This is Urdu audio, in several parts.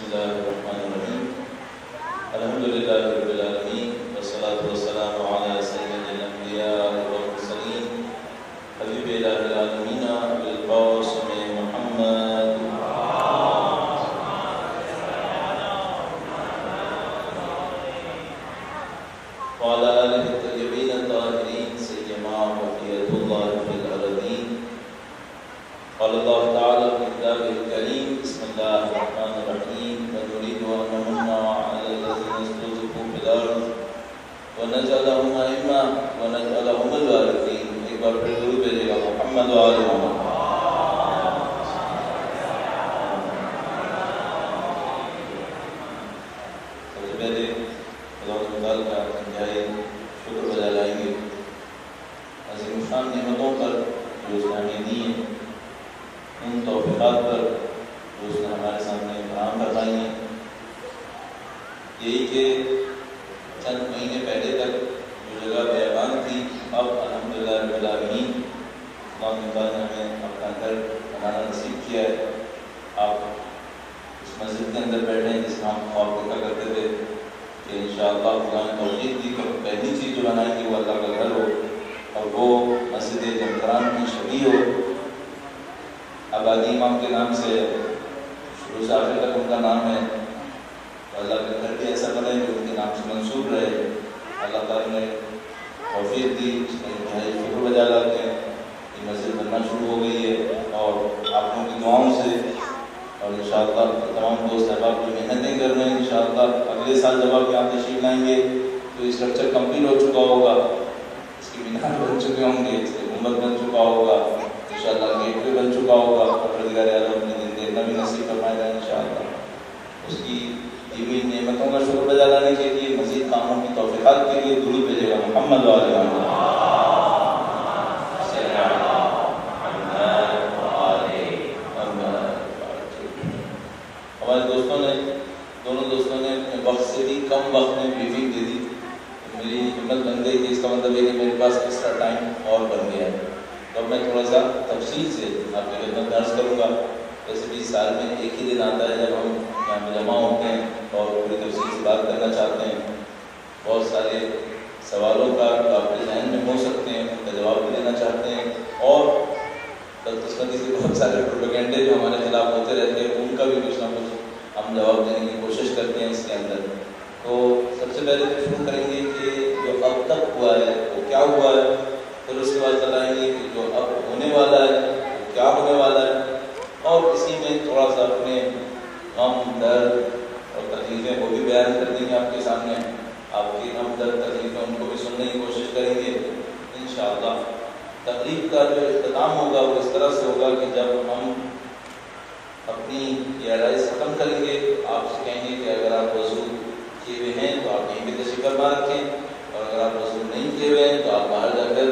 الله الرحمن الرحيم الحمد لله رب العالمين والصلاة والسلام على سيد الأنبياء والمرسلين حبيب إله العالمين أبي القاسم محمد وعلى آله الطيبين الطاهرين سيما بقية الله في الأرضين. قال الله تعالى في كتابه الكريم بسم الله الرحمن الرحيم ونريد أن نمن على الذين استضعفوا في الأرض ونجعلهم أئمة ونجعلهم الوارثين. ایک بار پھر درود بھیجیے گا محمد و آل محمد. سب سے پہلے اللہ تعالیٰ کا انتہائی شکر بجا لائیں گے عظیم الشان نعمتوں پر جو اس نے ہمیں دی ہیں، ان توفیقات پر جو اس نے ہمارے سامنے فراہم کروائی ہیں. یہی کہ چند مہینے پہلے تک جو جگہ بیابان تھی، اب الحمدللہ رب العالمین اللہ تعالیٰ نے ہمیں اپنا گھر بنانا نصیب کیا ہے. آپ اس مسجد کے اندر بیٹھے ہیں جس میں ہم خواب دیکھا کرتے تھے کہ انشاءاللہ خدا نے توفیق دی کہ پہلی چیز جو بنائیں گے وہ اللہ کا گھر ہو اور وہ مسجد جمکران کی شبیہ ہو. آبادی امام کے نام سے شروع سے آخر تک ان کا نام ہے، تو اللہ کا گھر بھی ایسا بنے جو ان کے نام سے منسوب رہے. اللہ تعالیٰ نے توفیق دی، اس میں انتہائی شکر بجا لاتے ہیں. یہ مسجد بننا شروع ہو گئی ہے اور آپ لوگوں کی دعاؤں سے اور انشاءاللہ تمام دوست احباب جو محنتیں کر رہے ہیں انشاءاللہ اگلے سال جب آپ یہاں تشریف لائیں گے تو یہ اسٹرکچر کمپلیٹ ہو چکا ہوگا، اس کی مینار بن چکے ہوں گے، اس کی گنبد بن چکا ہوگا، انشاءاللہ گیٹ وے بن چکا ہوگا. پروردگار عالم اپنے دن دیکھنا بھی نصیب فرمائے گا انشاءاللہ. اس کی دی ہوئی نعمتوں کا شکر بجا لانے کے لیے مزید کاموں کی توفیقات کے لیے درود بھیجے گا محمد و آل محمد. ہمارے دونوں دوستوں نے اپنے وقت سے بھی کم وقت میں بریفنگ دے دی. میری ہمت بن گئی کہ اس کا مطلب ہے کہ میرے پاس ایکسٹرا ٹائم اور بن گیا ہے. تو اب میں تھوڑا سا تفصیل سے آپ کی خدمت میں عرض کروں گا. ویسے بھی سال میں ایک ہی دن آتا ہے جب ہم یہاں پہ جمع ہوتے ہیں اور پوری تفصیل سے بات کرنا چاہتے ہیں. بہت سارے سوالوں کا جو آپ کے ذہن میں ہو سکتے ہیں ان کا جواب بھی دینا چاہتے ہیں اور بدقسمتی سے بہت سارے پروپیگنڈے جو ہمارے خلاف ہوتے رہتے ہیں ان کا بھی کچھ نہ کچھ ہم جواب دینے کی کوشش کرتے ہیں اس کے اندر. تو سب سے پہلے تو شروع کریں گے کہ جو اب تک ہوا ہے وہ کیا ہوا ہے، پھر اس کے بعد بتائیں گے کہ جو اب ہونے والا ہے وہ کیا ہونے والا ہے، اور اسی میں تھوڑا سا اپنے غم درد اور تکلیفیں وہ بھی بیان کر دیں گے آپ کے سامنے. آپ کی غم درد تکلیفیں ان کو بھی سننے کی کوشش کریں گے انشاءاللہ. تقریب کا جو اختتام ہوگا وہ اس طرح سے ہوگا کہ جب ہم اپنی یہ عرائض ختم کریں گے آپ سے کہیں گے کہ اگر آپ وضو کیے ہوئے ہیں تو آپ یہیں پہ تشریف فرما رکھیں، اور اگر آپ وضو نہیں کیے ہوئے ہیں تو آپ باہر جا کر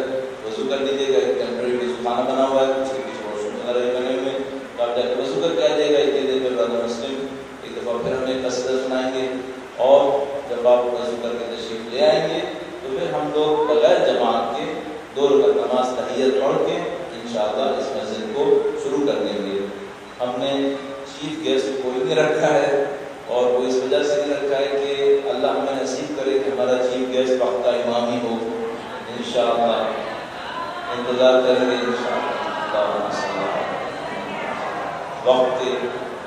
وضو کر لیجیے گا. ایک ٹیمپرری وضو خانہ بنا ہوا ہے، اس کے پیچھے واش روم وغیرہ بنے ہوئے ہیں، تو آپ جا کے وضو کر کے آ جائے گا. اتنی دیر میں برادر مسلم ایک دفعہ پھر ہمیں قصیدہ سنائیں گے، اور جب آپ وضو کر کے تشریف لے آئیں گے تو پھر ہم لوگ بغیر جماعت کے 2 رکعت نماز تحیت پڑھ کے انشاءاللہ اس مسجد کو شروع کر دیں گے. ہم نے چیف گیسٹ کوئی نہیں رکھا ہے اور وہ اس وجہ سے نہیں رکھا ہے کہ اللہ ہمیں نصیب کرے کہ ہمارا چیف گیسٹ وقت کا امام ہی ہو. انشاءاللہ انتظار کریں گے انشاءاللہ وقت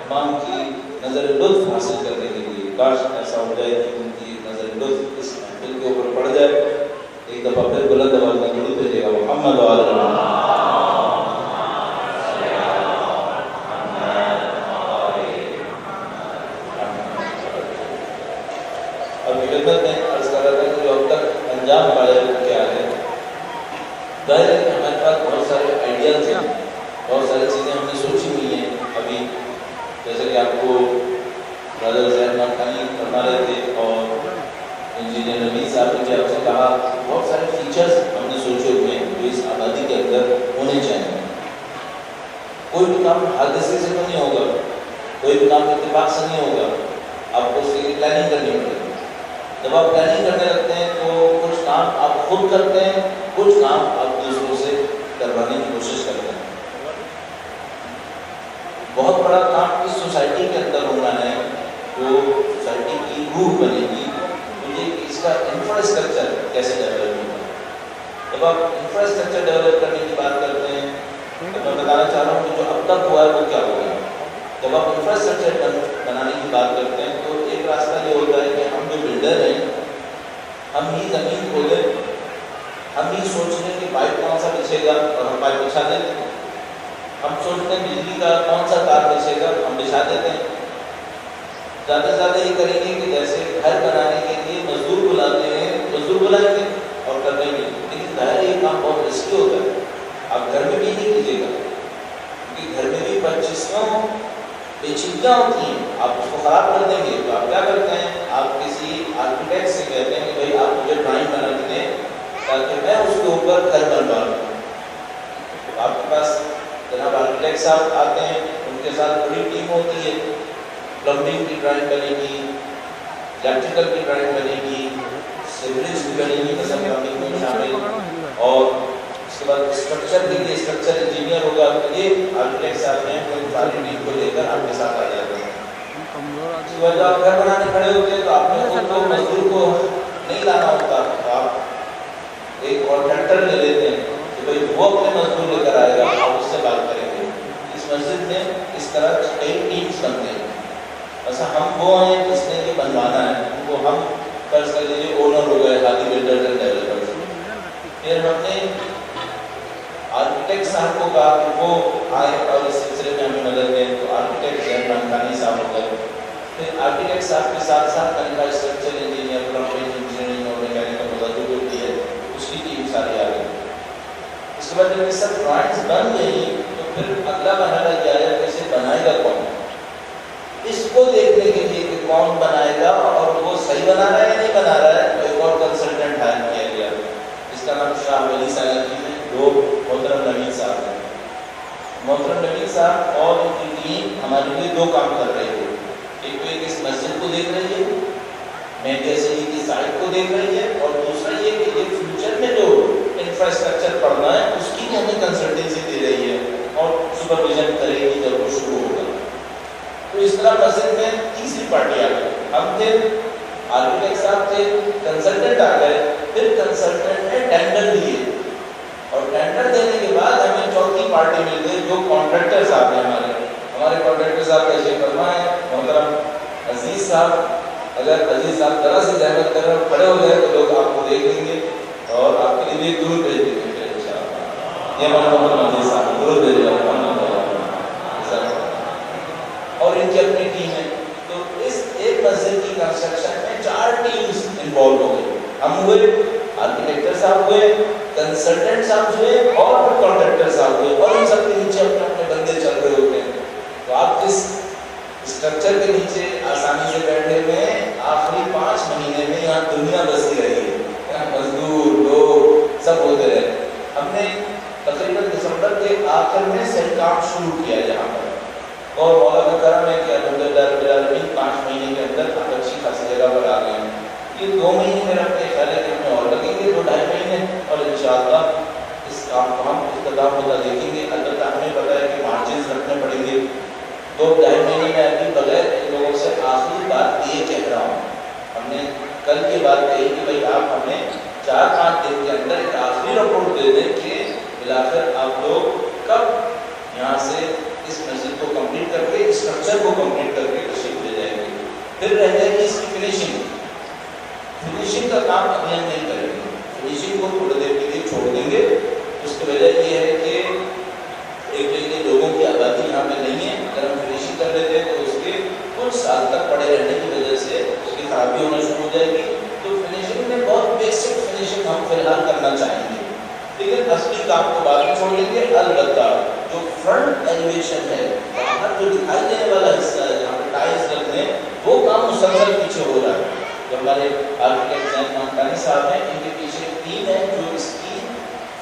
امام کی نظر لطف حاصل کرنے کے لیے. کاش ایسا ہو جائے کہ ان کی نظر لطف اس محفل کے اوپر پڑ جائے. ایک دفعہ پھر بلند آواز میں درود بھیجیے گا محمد و آل محمد. انجام پایا کیا ہے؟ ظاہر ہے کہ ہمارے پاس بہت سارے آئیڈیاز ہیں، بہت ساری چیزیں ہم نے سوچی ہوئی ہیں ابھی، جیسے کہ آپ کو برادر زید مکانی فرما رہے تھے اور انجینئر نوید صاحب نے آپ سے کہا بہت سارے فیچرز ہم نے سوچے ہوئے ہیں جو اس آبادی کے اندر ہونے چاہیے. کوئی بھی کام حادثے سے تو نہیں ہوگا، کوئی بھی کام اتفاق سے نہیں ہوگا، آپ کو اس کے لیے پلاننگ کرنی پڑے گی. جب آپ پلاننگ کرنے لگتے ہیں تو کچھ کام آپ خود کرتے ہیں، کچھ کام آپ دوسروں سے کروانے کی کوشش کرتے ہیں. بہت بڑا کام اس سوسائٹی کے اندر ہونا ہے جو سوسائٹی کی روح بنے گی، تو یہ اس کا انفراسٹرکچر کیسے ڈیولپ ہوگا۔ جب آپ انفراسٹرکچر ڈیولپ کرنے کی بات کرتے ہیں تو میں بتانا چاہ رہا ہوں کہ جو اب تک ہوا ہے وہ کیا ہو گیا۔ جب آپ انفراسٹرکچر بنانے کی بات کرتے ہیں تو ایک راستہ یہ ہوتا ہے کہ ہم جو بلڈر ہیں ہم ہی زمین کھولیں، ہم ہی سوچ لیں کہ پائپ کون سا بچھے گا اور ہم پائپ بچھا دیتے ہیں۔ ہم سوچتے ہیں بجلی کا کون سا تار بچھے گا، ہم بچھا دیتے ہیں۔ زیادہ سے زیادہ یہ کریں گے کہ جیسے گھر بنانے کے لیے مزدور بلاتے ہیں، مزدور بلائیں گے اور کر دیں گے، لیکن ظاہر یہ کام بہت رسکی ہوتا ہے۔ آپ گھر میں بھی نہیں کیجیے گا، کیونکہ گھر میں بھی 25 پیچیدگیاں ہوتی ہیں، آپ اس کو خراب کر دیں گے۔ تو آپ کیا کرتے ہیں، آپ کسی آرکیٹیکٹ سے کہتے ہیں کہ بھائی آپ مجھے ڈرائنگ بنا کے دیں تاکہ میں اس کے اوپر گھر بنوا لوں۔ تو آپ کے پاس جناب آرکیٹیکٹ صاحب آتے ہیں، ان کے ساتھ بڑی ٹیم ہوتی ہے، پلمبنگ کی ڈرائنگ بنے گی، الیکٹریکل کی ڈرائنگ بنے گی، سیوریج کی بنے گی، مثلا پلمبنگ میں شامل، اور اس کے بعد اسٹرکچر کے لیے اسٹرکچر انجینئر ہوگا۔ یہ آرکیٹیکٹ صاحب ہیں، وہ ساری ٹیم کو لے کر آپ کے ساتھ آ جاتے ہیں۔ اس کے بعد آپ گھر بنانے کھڑے ہوتے ہیں تو آپ نے خود کو مزدور کو نہیں لانا ہوتا، تو آپ ایک کانٹریکٹر لے لیتے ہیں کہ بھائی وہ اپنے مزدور لے کر آئے گا، آپ اس سے بات کریں گے۔ اس مسجد میں اس طرح کئی ٹیمز بنتے ہیں۔ ایسا ہم وہ ہیں جس نے یہ بنوانا ہے، ان کو ہم فرض کر لیجیے اونر ہو گئے، ہادی بلڈرز اینڈ ڈیولپرز۔ پھر ہم نے آرکیٹیکٹ صاحب کو کہا کہ وہ آئے اور اس سلسلے میں ہمیں مدد دیں، تو آرکیٹیکٹ زین رحمانی صاحب ہو گئے۔ پھر آرکیٹیکٹ صاحب کے ساتھ ساتھ انفراسٹرکچر انجینئر، پلمبنگ انجینئرنگ اور میکینیکل مدد ہوتی ہے، اس کی ٹیم ساری آ گئی۔ اس کے بعد جب یہ سب ڈرائنگز بن گئی تو پھر اگلا مرحلہ یہ آیا کہ اسے بنائے گا کون۔ اس کو دیکھنے کے لیے کہ کون بنائے گا اور وہ صحیح بنا رہا ہے یا نہیں بنا رہا ہے، تو ایک اور کنسلٹنٹ ہائر کیا گیا، جس کا نام شاہ ولی سالکی ہے، جو محترم نوید صاحب ہیں۔ محترم نوید صاحب اور ان کی ٹیم ہمارے لیے 2 کام کر رہے ہیں۔ ایک تو ایک اس مسجد کو دیکھ رہی ہے، مہدی حسینی کی سائٹ کو دیکھ رہی ہے، اور دوسرا یہ کہ یہ فیوچر میں جو انفراسٹرکچر پڑھنا ہے اس کی بھی ہمیں کنسلٹنسی دے رہی ہے اور سپرویژن کرے گی جب وہ شروع ہوگا۔ تو اس طرح مسجد میں تیسری پارٹی آ گئی۔ ہم تھے، آرکیٹیکٹ صاحب تھے، کنسلٹنٹ آ گئے، پھر کنسلٹنٹ نے ٹینڈر دیے، اور ٹینڈر دینے کے بعد ہمیں چوتھی پارٹی مل گئی جو کانٹریکٹر صاحب ہیں۔ ہمارے کانٹریکٹر صاحب تشریف فرما ہے، محترم عزیز صاحب۔ اگر عزیز صاحب ذرا سی زحمت کر رہے کھڑے ہو گئے تو لوگ آپ کو دیکھ لیں گے اور آپ کے لیے درود بھیج دیں گے انشاءاللہ۔ یہ ہمارے محترم عزیز صاحب درود بھیج رہے ہیں، اور ان کی اپنی ٹیم ہے۔ تو اس ایک مسجد کی کنسٹرکشن میں 4 ٹیمز انوالو ہو گئی۔ ہم ہوئے، آرکیٹیکٹر صاحب ہوئے، کنسلٹنٹ صاحب ہوئے، اور پھر کانٹریکٹر صاحب ہوئے، اور ان سب کے نیچے اپنے اپنے بندے چل رہے ہوتے ہیں۔ تو آپ جس اسٹرکچر کے نیچے آسانی سے بیٹھے ہوئے ہیں، آخری 5 مہینے میں یہاں دنیا بسی رہی ہے، یہاں مزدور لوگ سب ہوتے رہے۔ ہم نے تقریباً دسمبر کے آخر میں سے کام شروع کیا یہاں پر، اور مولا کا کرم ہے کہ الحمدللہ رب العالمین 5 مہینے کے اندر ہم اچھی خاصی جگہ پر آ گئے ہیں۔ یہ 2 مہینے میرا اپنے خیال ہے کہ ہمیں اور لگیں گے، 2-2.5 مہینے، اور انشاءاللہ اس کام کو ہم اختتام ہوتا دیکھیں گے۔ البتہ ہمیں پتہ ہے کہ مارجنز رکھنے پڑیں گے۔ 2-2.5 مہینے میں ابھی بغیر ان لوگوں سے آخری بات یہ کہہ رہا ہوں، ہم نے کل کی بات کہی کہ بھائی آپ ہمیں 4-5 دن کے اندر ایک آخری رپورٹ دے دیں کہ بلاخر آپ لوگ کب یہاں سے اس مسجد کو کمپلیٹ کر کے، اسٹرکچر کو کمپلیٹ کر کے تشریف لے جائیں گے۔ پھر رہ جائے گی اس کی فنیشنگ کا کام ابھی ہم نہیں کریں گے، فنیشنگ کو تھوڑی دیر کے لیے چھوڑ دیں گے۔ اس کی وجہ یہ ہے کہ ایک جگہ لوگوں کی آبادی یہاں پہ نہیں ہے، اگر ہم فنیشنگ کر لیتے ہیں تو اس کے کچھ سال تک پڑے رہنے کی وجہ سے اس کی خرابی ہونا شروع ہو جائے گی۔ تو فنیشنگ میں بہت بیسک فنیشنگ ہم فی الحال کرنا چاہیں گے، لیکن اصلی کام کو بعد میں چھوڑ دیں گے۔ البتہ جو فرنٹ ایلیویشن ہے، باہر جو دکھائی دینے والا حصہ ہے جہاں پہ ٹائلز لگنے، وہ کام مسلسل پیچھے ہو رہا ہے۔ جو ہمارے آرکیٹیکٹ زین رحمانی صاحب ہیں، ان کے پیچھے ایک ٹیم ہے جو اس کی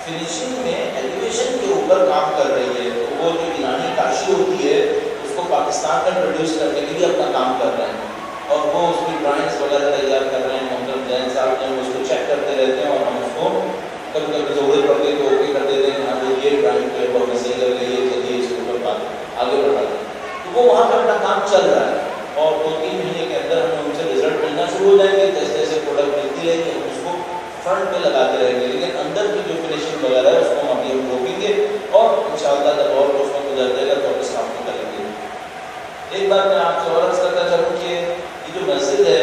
فنیشنگ میں ایلیویشن کے اوپر کام کر رہی ہے۔ تو وہ جو ایرانی کاشی ہوتی ہے اس کو پاکستان میں پروڈیوس کرنے کے لیے اپنا کام کر رہے ہیں، اور وہ اس کی ڈرائنگس وغیرہ تیار کر رہے ہیں۔ محترم زین صاحب جو اس کو چیک کرتے رہتے ہیں، اور ہم اس کو کبھی کبھی ضرورت پڑتی ہے تو اوکے کر دیتے ہیں، ہاں یہ ڈرائنگ جو ہے وہ ہمیں صحیح لگ رہی ہے، چلیے اس کے اوپر بات آگے بڑھا دیں۔ تو وہ وہاں پہ اپنا کام چل رہا ہے، اور 2-3 مہینے کے شروع ہو جائیں گے، جیسے جیسے پروڈکٹ ملتی رہے گی ہم اس کو فرنٹ پہ لگاتے رہیں گے، لیکن اندر کی جو فنیشنگ وغیرہ ہے اس کو ہم ابھی ہم روکیں گے اور انشاءاللہ جب اور اس میں گزر جائے گا تو اس کام کو کریں گے۔ ایک بات میں آپ سے اور عرض کرنا چاہوں کہ یہ جو مسجد ہے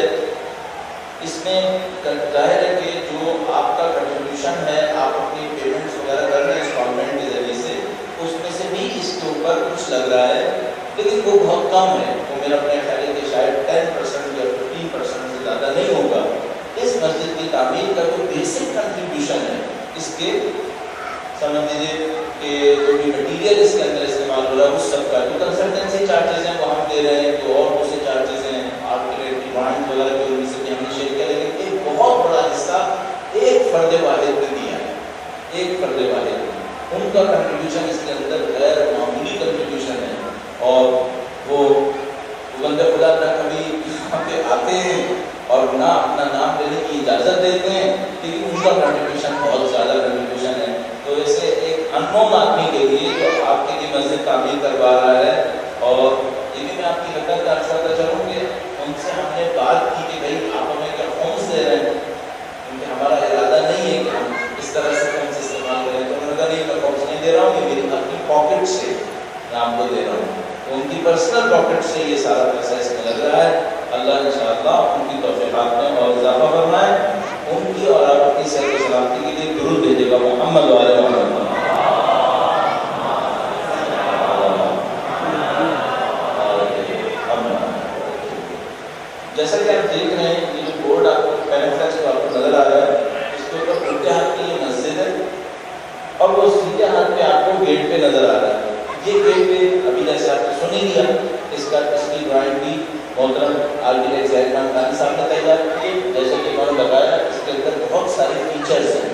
اس میں ظاہر ہے کہ جو آپ کا کنٹریبیوشن ہے، آپ اپنی پیمنٹس وغیرہ کر رہے ہیں انسٹالمنٹ کے ذریعے سے، اس میں سے بھی اس کے اوپر کچھ لگ رہا ہے، لیکن وہ بہت کم ہے۔ وہ میرا اپنے خیال ہے کہ شاید 10% یا 15% سے زیادہ نہیں ہوگا۔ اس مسجد کی تعمیر کا جو بیسک کنٹریبیوشن ہے اس کے سمجھ لیجیے کہ جو بھی مٹیریل اس کے اندر استعمال ہو رہا ہے اس سب کا جو کنسلٹنسی چارجز ہیں وہ ہم دے رہے ہیں، جو اور دوسرے چارجز ہیں آرکیٹیکٹ ڈرائنگ وغیرہ جو ان سے بھی ہم نے شیئر کیا، لیکن ایک بہت بڑا حصہ ایک فرد واحد نے دیا ہے، ایک فرد واحد نے، ان کا کنٹریبیوشن اس کے اندر غیر معمولی کنٹریبیوشن ہے، اور وہ بندے خدا نہ کبھی یہاں پہ آتے ہیں اور نہ اپنا نام لینے کی اجازت دیتے ہیں، لیکن ان کا کنٹریبیوشن بہت زیادہ کنٹریبیوشن ہے۔ تو ایسے ایک اننون آدمی کے لیے جو آپ کے لیے مسجد تعمیر کروا رہا ہے، اور یہ بھی میں آپ کی حقیقت کا عرض کرتا چلوں کہ ان سے ہم نے بات کی کہ بھائی آپ ہمیں کیا فونس دے رہے ہیں، کیونکہ ہمارا ارادہ نہیں ہے کہ ہم اس طرح سے فونس استعمال کریں، تو انہوں نے کہا نہیں میں فونس نہیں دے رہا ہوں، یہ میری اپنی پاکٹ سے میں آپ کو دے رہا ہوں، تو ان کی پرسنل پاکٹ سے یہ سارا پیسہ اس میں لگ رہا ہے۔ اللہ انشاءاللہ ان کی توفیقات میں اور اضافہ فرمائے، ان کی اور آپ کی صحت و سلامتی کے لیے درود بھیجے گا محمد وعلی محمد۔ جیسا کہ آپ دیکھ رہے ہیں یہ جو بورڈ آپ کو پینفلیکس آپ کو نظر آ رہا ہے، اس کے اوپر الٹے ہاتھ کی یہ مسجد ہے اور وہ سیدھے ہاتھ پہ آپ کو گیٹ پہ نظر آ رہا ہے۔ یہ گیٹ پہ ابھی جیسے آپ نے سن ہی لیا، اس کی ڈرائنگ بھی محترم آرکیٹیکٹ زید خان خان صاحب نے تیار کی، جیسے کہ انہوں نے بتایا اس کے اندر بہت سارے فیچرز ہیں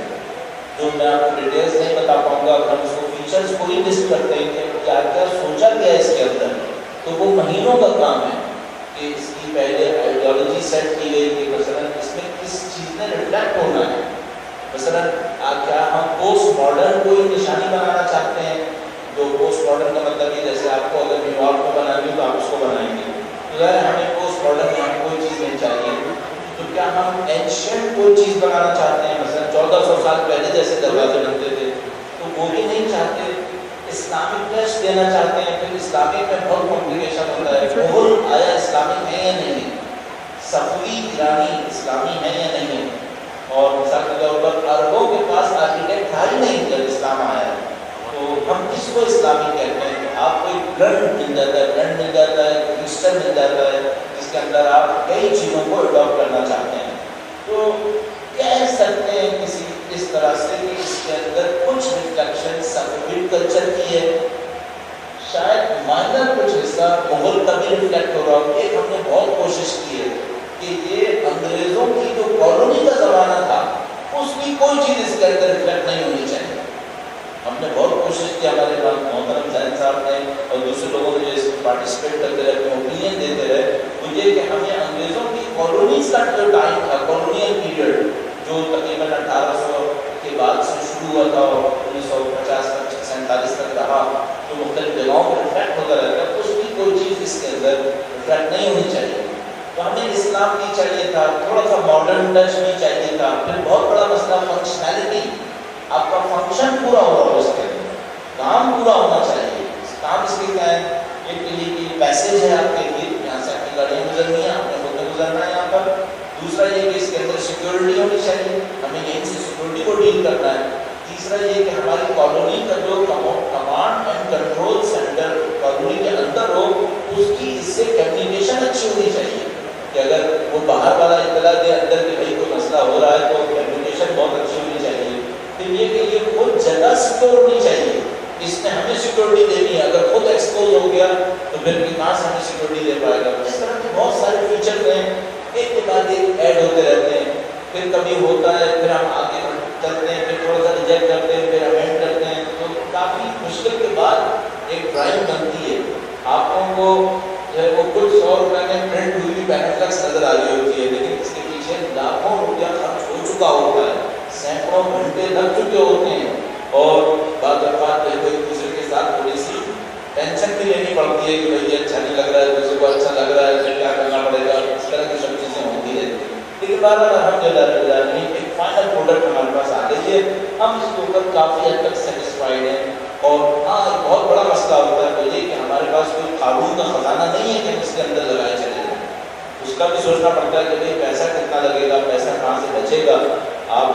جو میں آپ کو ڈیٹیلز نہیں بتا پاؤں گا، اگر ہم اس کو فیچرز کو ہی لسٹ کرتے ہیں کہ کیا کیا سوچا گیا ہے اس کے اندر، تو وہ مہینوں کا کام ہے کہ اس کی پہلے آئیڈیالوجی سیٹ کی گئی کہ مثلاً اس میں کس چیز نے ریفلیکٹ ہونا ہے، مثلاً کیا ہم پوسٹ ماڈرن کوئی نشانی بنانا چاہتے ہیں، جو پوسٹ ماڈرن کا مطلب ہے جیسے آپ کو اگر نیو یارک کو بنانی تو آپ اس کو بنائیں گے، تو ظاہر ہمیں پوسٹ ماڈرن یہاں کوئی چیز نہیں چاہیے، تو کیا ہم اینشینٹ کوئی چیز بنانا چاہتے ہیں، مثلا 1400 سال پہلے جیسے دروازے بنتے تھے تو وہ بھی نہیں چاہتے، اسلامک ٹچ دینا چاہتے ہیں، پھر اسلامک میں بہت کمپلیکیشن ہوتا ہے، مغل آیا اسلامک ہے یا نہیں، صفوی ایرانی اسلامی ہے یا نہیں، اور مثال کے طور پر عربوں کے پاس آرکیٹیکٹ تھا ہی نہیں جب اسلام آیا، تو ہم کس کو اسلامی کہتے ہیں؟ آپ کو ایک برانڈ مل جاتا ہے، برانڈ مل جاتا ہے، رجسٹر مل جاتا ہے جس کے اندر آپ کئی چیزوں کو اڈاپٹ کرنا چاہتے ہیں، تو کہہ سکتے ہیں کسی اس طرح سے کہ اس کے اندر کچھ ریفلیکشن صفوی کلچر کی ہے، شاید مائنر کچھ حصہ مغل کا بھی ریفلیکٹ ہو رہا ہو۔ ایک ہم نے بہت کوشش کی ہے کہ یہ انگریزوں کی جو کالونی کا زمانہ تھا اس کی کوئی چیز اس کے اندر ریفلیکٹ نہیں ہونی چاہیے، ہم نے بہت کوشش کی، ہمارے محترم زین صاحب نے اور دوسرے لوگوں نے جو اس میں پارٹیسپیٹ کرتے رہے، اپنے اوپینین دیتے رہے، وہ یہ کہ ہمیں انگریزوں کی کالونیز کا جو ٹائم تھا، کالونیل پیریڈ جو تقریباً 1800 کے بعد سے شروع ہوا تھا اور 1950-47 تک رہا، جو مختلف جگہوں پر ریفلیکٹ ہوتا رہتا ہے، اس کی کوئی چیز اس کے اندر ریفلیکٹ نہیں ہونی چاہیے، تو ہمیں اسلام بھی چاہیے تھا، تھوڑا سا ماڈرن ٹچ بھی چاہیے تھا، پھر بہت بڑا مسئلہ فنکشنالٹی، آپ کا فنکشن پورا ہو رہا ہے، اس کے اندر کام پورا ہونا چاہیے، کام اس کے کیا ہے، ایک کے لیے کہ پیسیج ہے آپ کے لیے، یہاں سے آپ کی گاڑیاں گزرنی ہیں، آپ نے خود میں گزرنا ہے یہاں پر، دوسرا یہ کہ اس کے اندر سیکورٹی ہونی چاہیے، ہمیں یہیں سے سیکورٹی کو ڈیل کرنا ہے، تیسرا یہ کہ ہماری کالونی کا جو command and control centre colony کے اندر ہو، اس کی اس سے کمیونیکیشن اچھی ہونی چاہیے، کہ اگر وہ باہر والا اطلاع دے اندر کہ بھائی کوئی مسئلہ ہو رہا ہے تو کمیونیکیشن بہت اچھی ہونی چاہیے، پھر یہ کہ یہ خود جگہ سیکور ہونی چاہیے، اس نے ہمیں سیکورٹی دینی ہے، اگر خود ایکسپوز ہو گیا تو پھر کہاں سے ہمیں سیکورٹی دے پائے گا، اس طرح کے بہت سارے فیچرز ہیں، ایک کے بعد ایک ایڈ ہوتے رہتے ہیں، پھر کبھی ہوتا ہے پھر ہم آگے چلتے ہیں، پھر تھوڑا سا ریجیکٹ کرتے ہیں، پھر امینڈ کرتے ہیں، تو کافی مشکل کے بعد ایک ڈرائنگ بنتی ہے، آپ کو جو ہے وہ کچھ 100 روپے میں پرنٹ ہوئی بھی پینفلیکس نظر آ رہی ہوتی ہے، لیکن اس کے پیچھے لاکھوں روپیہ خرچ ہو چکا ہوتا ہے، سینکڑوں گھنٹے لگ چکے ہوتے ہیں، اور بعض اوقات ایک دوسرے کے ساتھ تھوڑی سی ٹینشن بھی لینی پڑتی ہے کہ بھائی یہ اچھا نہیں لگ رہا ہے، دوسرے کو اچھا لگ رہا ہے، پھر کیا کرنا پڑے گا، اس طرح کی سب چیزیں ہوتی رہتی ہیں۔ لیکن بعد الحمدللہ ایک فائنل پروڈکٹ ہمارے پاس آ گئی ہے، ہم اس کے اوپر کافی حد تک سیٹسفائڈ ہیں. اور ہاں ایک بہت بڑا مسئلہ ہوتا ہے تو یہ کہ ہمارے پاس کوئی قانون کا خزانہ نہیں ہے کہ ہم اس کے اندر لگائے چلے جائیں. اس کا بھی سوچنا پڑتا ہے کہ بھائی پیسہ کتنا لگے گا، پیسہ کہاں سے بچے گا. آپ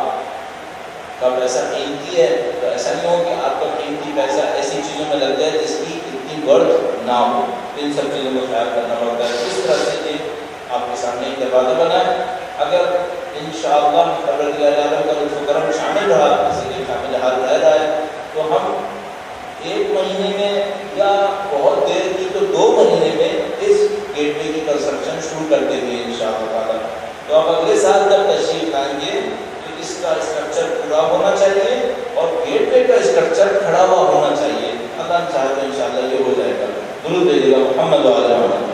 کا پیسہ قیمتی ہے تو ایسا نہیں ہو کہ آپ کا قیمتی پیسہ ایسی چیزوں میں لگ جائے جس کی اتنی ورتھ نہ ہو. ان سب چیزوں کا خیال کرنا پڑتا ہے. اس طرح سے یہ آپ کے سامنے ایک دروازہ بنا ہے. اگر انشاءاللہ قدر دیا جائے کا لطف و کرم شامل رہا، کسی کے شامل حال رہ رہا ہے تو ہم 1 مہینے میں یا بہت دیر کی تو 2 مہینے میں اس گیٹ وے کی کنسٹرکشن شروع کر دیں گے انشاءاللہ تعالیٰ. تو آپ اگلے سال جب تشریف لائیں گے تو اس کا اسٹرکچر پورا ہونا چاہیے اور گیٹ وے کا اسٹرکچر کھڑا ہوا ہونا چاہیے. اللہ چاہے تو انشاءاللہ یہ ہو جائے گا. درود بھیجیے گا محمد وعلی محمد.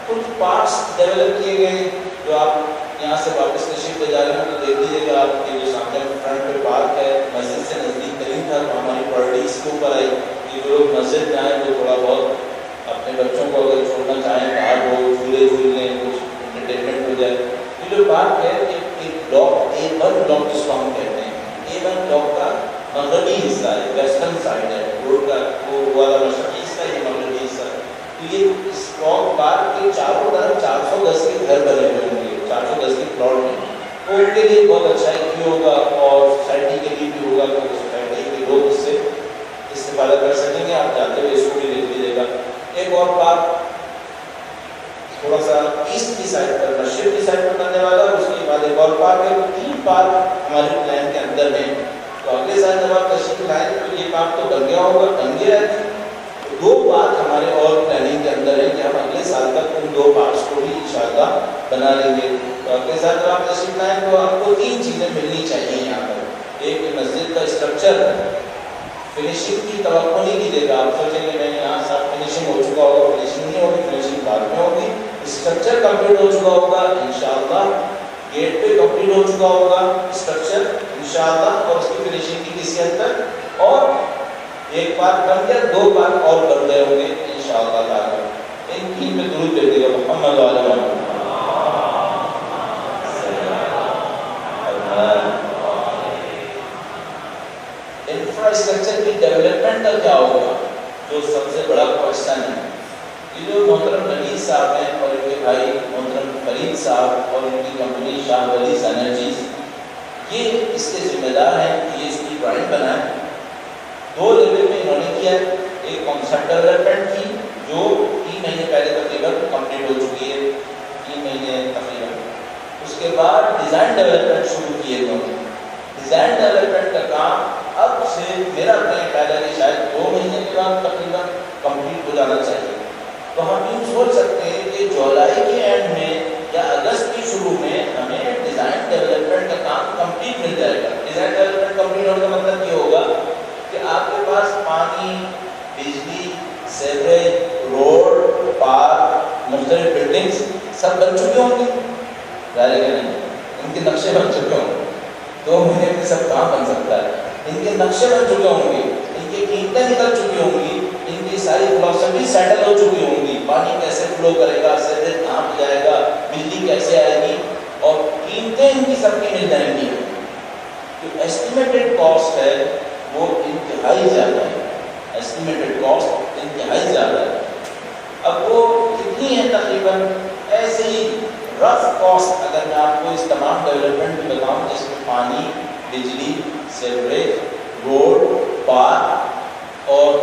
کچھ پارٹس ڈیولپ کیے گئے جو آپ یہاں سے واپس تشریف لے جا رہے ہیں تو دیکھ لیجیے گا. آپ کے جو سامنے فرنٹ پہ پارک ہے مسجد سے نزدیک ترین تھا تو ہماری پرائرٹی اس کے اوپر آئی کہ جو لوگ مسجد میں آئیں وہ تھوڑا بہت اپنے بچوں کو اگر چھوڑنا چاہیں باہر وہ جھولے جھول لیں، کچھ انٹرٹینمنٹ ہو جائے. یہ جو پارک ہے ایک بلاک A1 بلاک جس کو ہم کہتے ہیں، A1 بلاک کا مغربی حصہ ہے، ویسٹرن سائڈ ہے روڈ کا، وہ والا مشرقی حصہ یہ مغربی حصہ ہے. تو یہ اس بلاک پارک کے چاروں طرف 400 گز کے گھر بنے ہوئے ہوں گے، 400 گز کے پلاٹ ہیں. تو ان کے لیے بہت اچھا ایک بھی ہوگا اور سوسائٹی کے لیے بھی ہوگا تو سوسائٹی کے لوگ اس سے استفادہ کر سکیں گے. آپ جاتے ہوئے اس کو بھی دیکھ لیجیے گا. ایک اور پارک تھوڑا سا ایسٹ کی سائڈ پر، مشرق کی سائڈ پر بننے والا، اس کے بعد ایک اور پارک ہے. 3 پارک ہمارے پلان کے اندر ہیں. تو اگلے سال جب آپ تشریف لائیں تو یہ پارک تو بن گیا ہوگا، بن گیا ہے. 2 پارک ہمارے اور پلاننگ کے اندر ہے کہ ہم اگلے سال تک ان 2 پارکس کو بھی انشاءاللہ بنا لیں گے. تو اگلے سال جب آپ تشریف لائیں تو آپ کو 3 چیزیں ملنی چاہیے یہاں پر. ایک مسجد کا اسٹرکچر، فنیشنگ کی توقع نہیں کیجیے گا. آپ سوچیں کہ نہیں یہاں سب فنیشنگ ہو چکا ہوگا، فنیشنگ نہیں ہوگی، فنیشنگ بعد میں ہوگی. اسٹرکچر کمپلیٹ ہو چکا ہوگا انشاءاللہ، گیٹ پہ کمپلیٹ ہو چکا ہوگا اسٹرکچر انشاءاللہ اور اس کی فنیشنگ کی کسی حد تک. اور ایک پارک بن گیا، 2 پارک اور بن گئے ہوں گے انشاءاللہ تعالیٰ. ان 3 میں درود بھیجیے گا محمد وعلی محمد. انفراسٹرکچر کی ڈیولپمنٹ کا کیا ہوگا جو سب سے بڑا کوشچن ہے. یہ جو محترم نبی صاحب ہیں اور ان کے بھائی محترم فرید صاحب اور ان کی کمپنی شاہ ولیز انرجیز، یہ اس کے ذمہ دار ہیں کہ یہ اس کی ڈرائنگ بنائیں. 2 لیول میں انہوں نے کیا. ایک کانسیپٹ ڈیولپمنٹ کی جو 3 مہینے پہلے تقریباً کمپلیٹ ہو چکی ہے، 3 مہینے تقریباً. اس کے بعد ڈیزائن ڈیولپمنٹ شروع کیے انہوں نے. ڈیزائن ڈیولپمنٹ کا کام اب سے میرا اپنا خیال ہے کہ شاید 2 مہینے کے بعد تقریباً کمپلیٹ ہو جانا چاہیے. تو ہم یہ سوچ سکتے ہیں کہ جولائی کے اینڈ میں یا اگست کی شروع میں ہمیں ڈیزائن ڈیولپمنٹ کا کام کمپلیٹ مل جائے گا. ڈیزائن ڈیولپمنٹ کمپلیٹ ہونے کا مطلب یہ ہوگا کہ آپ کے پاس پانی، بجلی، سیوریج، روڈ، پارک، مختلف بلڈنگز سب بن چکے ہوں گے. ظاہر ہے نہیں، ان کے نقشے بن چکے ہوں گے. 2 مہینے میں سب کام بن سکتا ہے. ان کے نقشے بن چکے ہوں گے، ان کی قیمتیں نکل چکی ہوں گی، ان کی ساری فلاسفی سیٹل ہو چکی ہوں گی. پانی کیسے فلو کرے گا، سیوریج کہاں پہ جائے گا، بجلی کیسے آئے گی، اور قیمتیں ان کی سب کی مل جائیں گی. جو ایسٹیمیٹڈ کاسٹ ہے وہ انتہائی زیادہ ہے. ایسٹیمیٹڈ کاسٹ انتہائی زیادہ ہے. اب وہ کتنی ہے تقریباً ایسے ہی رف کاسٹ اگر میں آپ کو اس تمام ڈیولپمنٹ کی بتاؤں جس میں پانی، بجلی، سیوریج، روڈ، پارک اور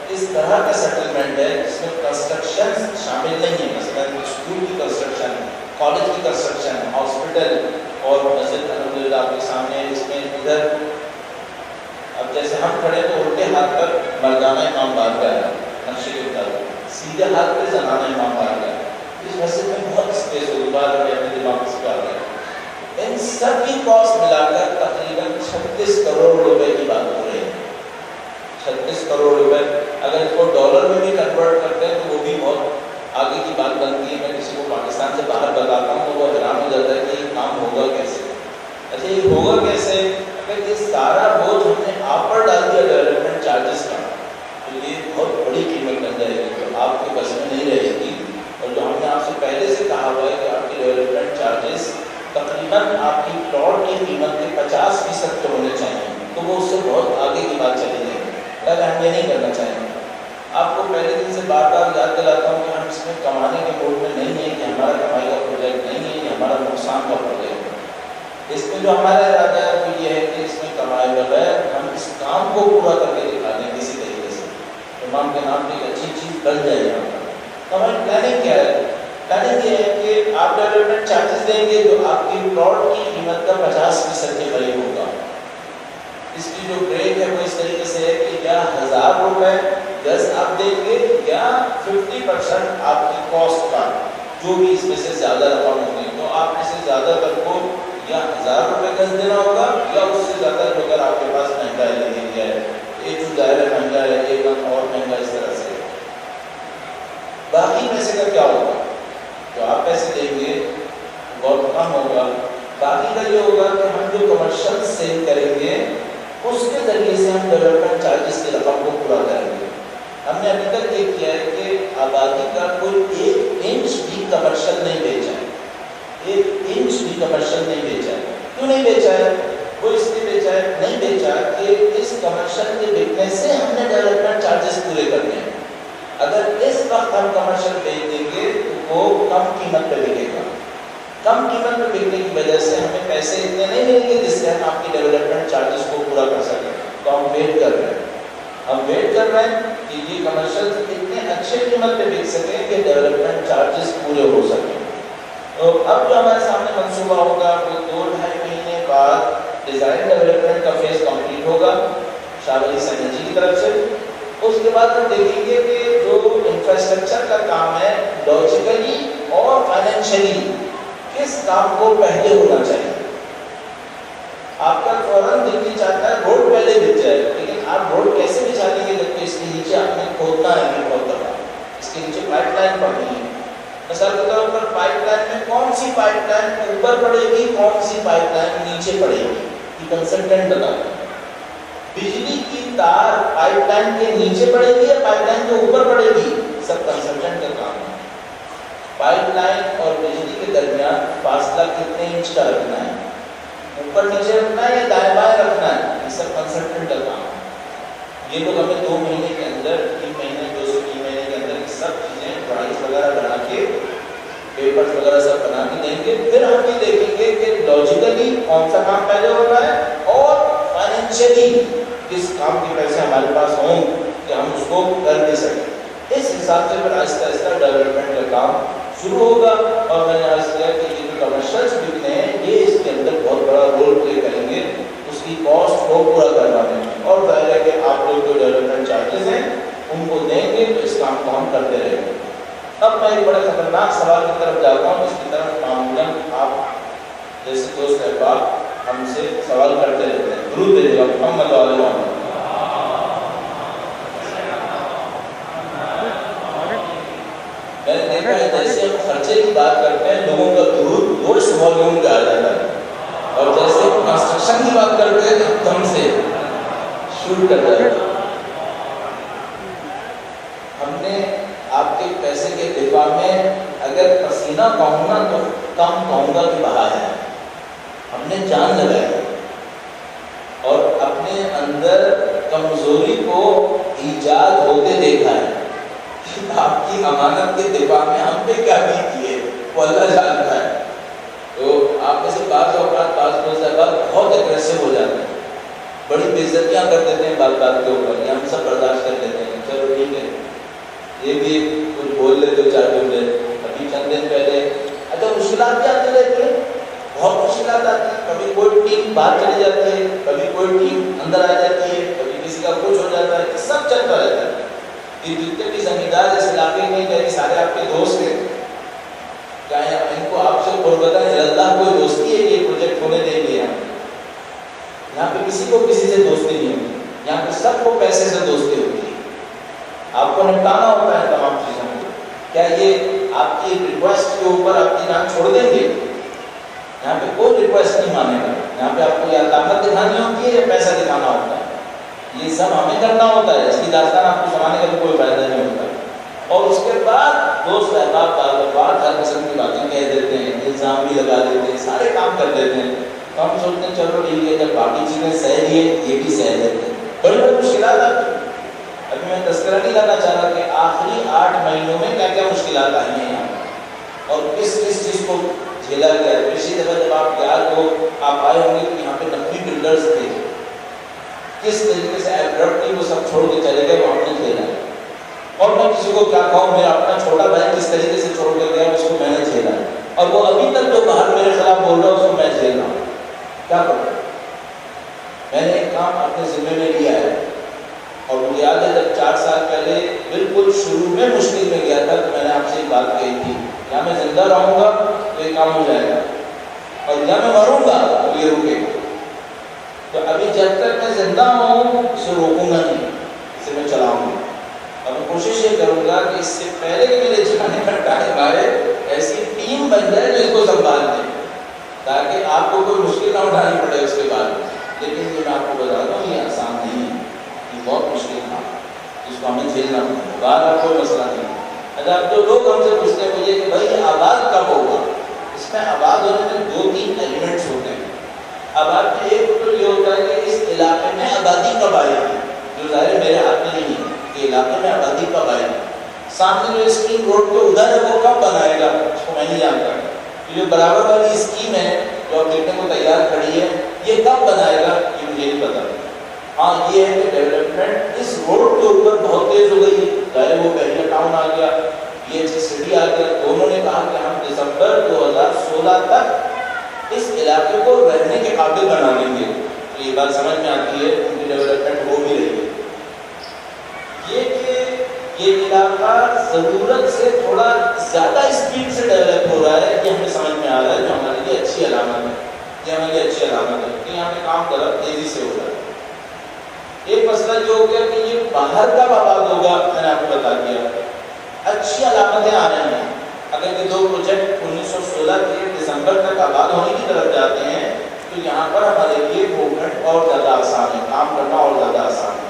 اس طرح کا سیٹلمنٹ ہے جس میں کنسٹرکشن شامل نہیں ہے. مثلا اسکول کی کنسٹرکشن، کالج کی کنسٹرکشن، ہاسپٹل اور مسجد الحمدللہ آپ کے سامنے. اس میں ادھر اب جیسے ہم کھڑے تو الٹے ہاتھ پر مردانہ امام بارگاہ ہے نقشے کے مطابق، سیدھے ہاتھ پہ زنانہ امام بارگاہ ہے. اس مسجد میں بہت اسپیس ہوگی، بار میں اپنے دماغ سے کر رہے ہیں. ان سب کی کاسٹ ملا کر تقریباً 36 کروڑ روپے کی بات ہو رہی ہے. 36 کروڑ روپے اگر اس کو ڈالر میں بھی کنورٹ کرتے ہیں تو وہ بھی بہت آگے کی بات بنتی ہے. میں کسی کو پاکستان سے باہر بتاتا ہوں تو وہ حیران ہو جاتا ہے کہ یہ کام ہوگا کیسے. اچھا یہ ہوگا کیسے؟ اگر یہ سارا بوجھ ہم نے آپ پر ڈال دیا ڈیولپمنٹ چارجز کا تو یہ بہت بڑی قیمت بن جائے گی تو آپ کے بس میں نہیں رہے گی. اور جو ہم نے آپ سے پہلے سے کہا ہوا ہے کہ آپ کے ڈیولپمنٹ چارجز تقریباً آپ کی پلاٹ کی قیمت کے 50% کے ہونے چاہیے, تو وہ اس سے بہت آگے کی بات چلی جائے گی. اگر ہم یہ نہیں کرنا چاہیں گے, آپ کو پہلے دن سے بار بار یاد دلاتا ہوں کہ ہم اس میں کمانے کے موڈ میں نہیں ہیں, کہ ہمارا کمائی کا پروجیکٹ نہیں ہے, یہ ہمارا نقصان کا پروجیکٹ ہے. اس میں جو ہمارا ارادہ ہے وہ یہ ہے کہ اس میں کمائے بغیر ہم اس کام کو پورا کر کے دکھا دیں کسی طریقے سے. امام کے نام پہ ایک اچھی چیز بن جائے یہاں پر. تو ہماری پلاننگ کیا ہے؟ پلاننگ یہ ہے کہ آپ ڈیولپمنٹ چارجز دیں گے جو آپ کی پلاٹ کی قیمت کا 50% کے قریب ہوگا. اس کی جو ریٹ ہے وہ اس طریقے سے ہے کہ یا 1000 روپے گز آپ دیں گے یا 50% آپ کی کاسٹ کا جو بھی اس میں سے زیادہ رقم ہوگی, تو آپ میں سے زیادہ تر کو یا 1000 روپے گز دینا ہوگا یا اس سے زیادہ جو اگر آپ کے پاس مہنگائی لگی گیا ہے, ایک جو ظاہر مہنگا ہے ایک اور مہنگا, اس طرح سے باقی پیسے کا کیا ہوگا؟ جو آپ پیسے دیں گے بہت کم ہوگا. باقی کا یہ ہوگا کہ ہم جو کمرشل سیل کریں گے اس کے ذریعے سے ہم ڈیولپمنٹ چارجز کی رقم کو پورا کریں گے. ہم نے ابھی تک یہ کیا ہے کہ آبادی کا کوئی 1 انچ بھی کمرشل نہیں بیچا ہے, 1 انچ بھی کمرشل نہیں بیچا ہے. کیوں نہیں بیچا ہے؟ وہ اس لیے بیچا ہے, نہیں بیچا کہ اس کمرشل کے بکنے سے ہم نے ڈیولپمنٹ چارجز پورے کرنے ہیں. اگر اس وقت ہم کمرشل بیچ دیں گے تو وہ کم قیمت پہ بکے گا. کم قیمت پہ بکنے کی وجہ سے ہمیں پیسے اتنے نہیں ملیں گے جس سے ہم آپ کی ڈیولپمنٹ چارجز کو پورا کر سکیں. تو ہم ویٹ کر رہے ہیں, ہم ویٹ کر رہے ہیں کہ یہ کمرشل اتنے اچھے قیمت پہ بک سکیں کہ ڈیولپمنٹ چارجز پورے ہو سکیں. تو اب جو ہمارے سامنے منصوبہ ہوگا وہ 2-2.5 مہینے بعد ڈیزائن ڈیولپمنٹ کا فیز کمپلیٹ ہوگا شاہ ولی سنجھ جی کی طرف سے. اس کے بعد ہم دیکھیں گے کہ جو انفراسٹرکچر کا کام ہے لاجیکلی اور فائنینشلی کس کام کو پہلے ہونا چاہیے. آپ کا فوراً دل کی چاہتا ہے روڈ پہلے بچ جائے, لیکن آپ روڈ کیسے بچھا دیں گے جبکہ اس کے نیچے آپ نے کھودنا ہے کہ بہت دفعہ اس کے نیچے پائپ لائن پڑنی ہے. مثال کے طور پر پائپ لائن میں کون سی پائپ لائن اوپر پڑے گی, کون سی پائپ لائن نیچے پڑے گی, یہ کنسلٹنٹ بتا دیں. بجلی کی تار پائپ لائن کے نیچے پڑے گی یا پائپ لائن کے اوپر پڑے گی, سب کنسلٹنٹ کا کام ہے. پائپ لائن اور بجلی کے درمیان فاصلہ کتنے انچ کا رکھنا ہے, اوپر نیچے رکھنا ہے یا دائیں بائیں رکھنا ہے, یہ سب کنسلٹنٹ کا کام ہے. یہ لوگ ہمیں 2 مہینے کے اندر 3 مہینے 2 سے 3 مہینے کے اندر یہ سب چیزیں ڈرائنگس وغیرہ بنا کے پیپرز وغیرہ سب بنا کے دیں گے. پھر ہم یہ دیکھیں گے کہ لاجیکلی کون سا کام پہلے ہو رہا ہے اور فائنینشلی کس کام کے پیسے ہمارے پاس ہوں کہ ہم اس کو کر دے سکیں. اس حساب سے پھر آہستہ آہستہ ڈیولپمنٹ کا کام شروع ہوگا. اور میں نے عرض کیا کہ یہ جو کمرشلس بکنے ہیں یہ اس کے اندر بہت بڑا رول پلے کریں گے اس کی کاسٹ کو پورا کروانے میں. اور ظاہر ہے کہ آپ لوگ جو ڈیولپمنٹ چارجز ہیں ان کو دیں گے تو اس کام کو ہم کرتے رہیں گے. اب میں ایک بڑے خطرناک سوال کی طرف جاتا ہوں جس کی طرف معمولاً آپ جیسے دوست احباب ہم سے سوال کرتے رہتے ہیں. درود بھیجیے گا محمد علیہ وسلم. میں نے دیکھا ہے جیسے ہم خرچے کی بات کرتے ہیں لوگوں کا درود دوست والیوم پہ آ جاتا ہے, اور جیسے ہم کنسٹرکشن کی بات کرتے ہیں ایک دم سے شروع کر جاتا ہے. ہم نے آپ کے پیسے کے دفاع میں اگر پسینہ کہوں نا تو کم کہوں گا کہ بہا ہے. ہم نے جان لگائی اور اپنے اندر کمزوری کو ایجاد ہوتے دیکھا ہے. آپ کی امانت کے دفاع میں ہم پہ کیا نہیں کیے وہ اللہ جانتا ہے. تو آپ میں سے بعض اوقات بہت اگریسو ہو جاتے ہیں, بڑی بے عزتیاں کر دیتے ہیں بات بات کے اوپر, ہم سب برداشت کر لیتے ہیں. چلو ٹھیک ہے, یہ بھی کچھ بول لیتے 4 جملے. ابھی چند دن پہلے اچھا مشکلات بھی آتی رہتی ہیں, بہت مشکلات آتی ہیں. کبھی کوئی ٹیم باہر چلی جاتی ہے, کبھی کوئی ٹیم اندر آ جاتی ہے, کبھی کسی کا کچھ ہو جاتا ہے, سب چلتا رہتا ہے. یہ جتنے بھی زمیندار اس علاقے میں کہیں سارے آپ کے دوست ہیں, چاہے ان کو آپ سے قربت اللہ کوئی دوستی ہے کہ یہ پروجیکٹ ہونے دیں گے. یہاں پہ کسی کو کسی سے دوستی نہیں ہوتی, یہاں پہ سب کو پیسے سے دوستی ہوتی ہے. آپ کو نپٹانا ہوتا ہے تمام چیزوں کو. کیا یہ آپ کی ریکویسٹ کے اوپر آپ کی جان چھوڑ دیں گے؟ یہاں پہ کوئی ریکویسٹ نہیں مانے گا. یہاں پہ آپ کو یا طاقت دکھانی ہوتی ہے یا پیسہ دکھانا ہوتا ہے. یہ سب ہمیں کرنا ہوتا ہے. اس کی داستان آپ کو سنانے کا بھی کوئی فائدہ نہیں ہوتا. اور اس کے بعد دوست احباب بار ہر قسم کی باتیں کہہ دیتے ہیں، الزام بھی لگا دیتے ہیں، سارے کام کر دیتے ہیں. تو ہم سوچتے ہیں چلو ٹھیک ہے، جب باقی چیزیں سہ لیے یہ بھی سہ لیتے ہیں. بڑی بڑی مشکلات آتی ہیں. ابھی میں تذکرہ نہیں کرنا چاہ رہا کہ آخری 8 مہینوں میں کیا کیا مشکلات آئی ہیں یہاں اور کس کس چیز کو جھیلا گیا ہے. پچھلی دفعہ جب آپ یاد ہو آپ آئے ہوں گے کہ یہاں پہ نقوی بلڈرز تھے، کس طریقے سے ایبرپٹلی وہ سب چھوڑ کے چلے گئے، وہ ہم نے جھیلا. اور میں کسی کو کیا کہوں، میرا اپنا چھوٹا بھائی کس طریقے سے چھوڑ کے گیا اس کو میں نے جھیلا، اور وہ ابھی تک جو باہر میرے خلاف بول رہا ہے اس کو میں جھیل رہا ہوں. کیا کروں؟ میں نے ایک کام اپنے ذمہ میں لیا ہے، اور مجھے یاد ہے جب 4 سال پہلے بالکل شروع میں مشکل میں گیا تھا تو میں نے آپ سے ایک بات کہی تھی، یا میں زندہ رہوں گا تو یہ کام ہو جائے گا، اور یا میں مروں گا تو یہ رکے گا. تو ابھی جب تک میں زندہ ہوں اسے روکوں گا نہیں، اسے میں چلاؤں گا. اور میں کوشش یہ کروں گا کہ اس سے پہلے کہ میرے جانے کا ٹائم آئے ایسی ٹیم بن جائے جو اس کو سنبھال دے، تاکہ آپ کو کوئی مشکل نہ اٹھانی پڑے اس کے بعد. لیکن یہ میں آپ کو بتا دوں یہ آسان نہیں ہے، یہ بہت مشکل تھا جس کو ہمیں جھیلنا پڑا. باہر کوئی مسئلہ نہیں. اگر جو لوگ ہم سے پوچھتے ہیں مجھے کہ بھائی آباد کب ہوگا، اس میں آباد ہونے میں 2-3 ایلیمنٹس ہوتے ہیں. آباد میں ایک تو یہ ہوتا ہے کہ اس علاقے میں آبادی کب آئے گی، جو ظاہر میرے ہاتھ میں نہیں ہے کہ علاقے میں آبادی کب آئے گی. سامنے جو اسکیم روڈ پہ ادھر ہے وہ کب بنائے گا اس کو میں نہیں جانتا. جو برابر والی اسکیم ہے جو آپ دیکھنے کو تیار کھڑی ہے یہ کب بنائے گا یہ مجھے نہیں پتا. ہاں یہ ہے کہ ڈیولپمنٹ اس روڈ کے اوپر بہت تیز ہو گئی ہے. ظاہر وہ پہلے ٹاؤن آ گیا، یہ سٹی آ گیا. دونوں نے کہا کہ ہم دسمبر 2016 تک اس علاقے کو رہنے کے قابل بنا دیں گے. تو یہ بات سمجھ میں آتی ہے ان کی ڈیولپمنٹ ہو بھی رہی ہے. یہ کہ یہ علاقہ ضرورت سے تھوڑا زیادہ اسپیڈ سے ڈیولپ ہو رہا ہے یہ ہمیں سمجھ میں آ رہا ہے، جو ہمارے لیے اچھی علامت ہے. یہ ہمارے لیے اچھی علامت ہے کہ یہاں پہ کام ذرا تیزی سے ہو رہا ہے. ایک مسئلہ یہ ہو گیا کہ یہ باہر کب آباد ہوگا، میں نے آپ کو بتا دیا. اچھی علامتیں آ رہی ہیں. اگر یہ 2 پروجیکٹ 1916 کے دسمبر تک آباد ہونے کی طرف جاتے ہیں تو یہاں پر ہمارے لیے موومنٹ اور زیادہ آسان ہے، کام کرنا اور زیادہ آسان ہے.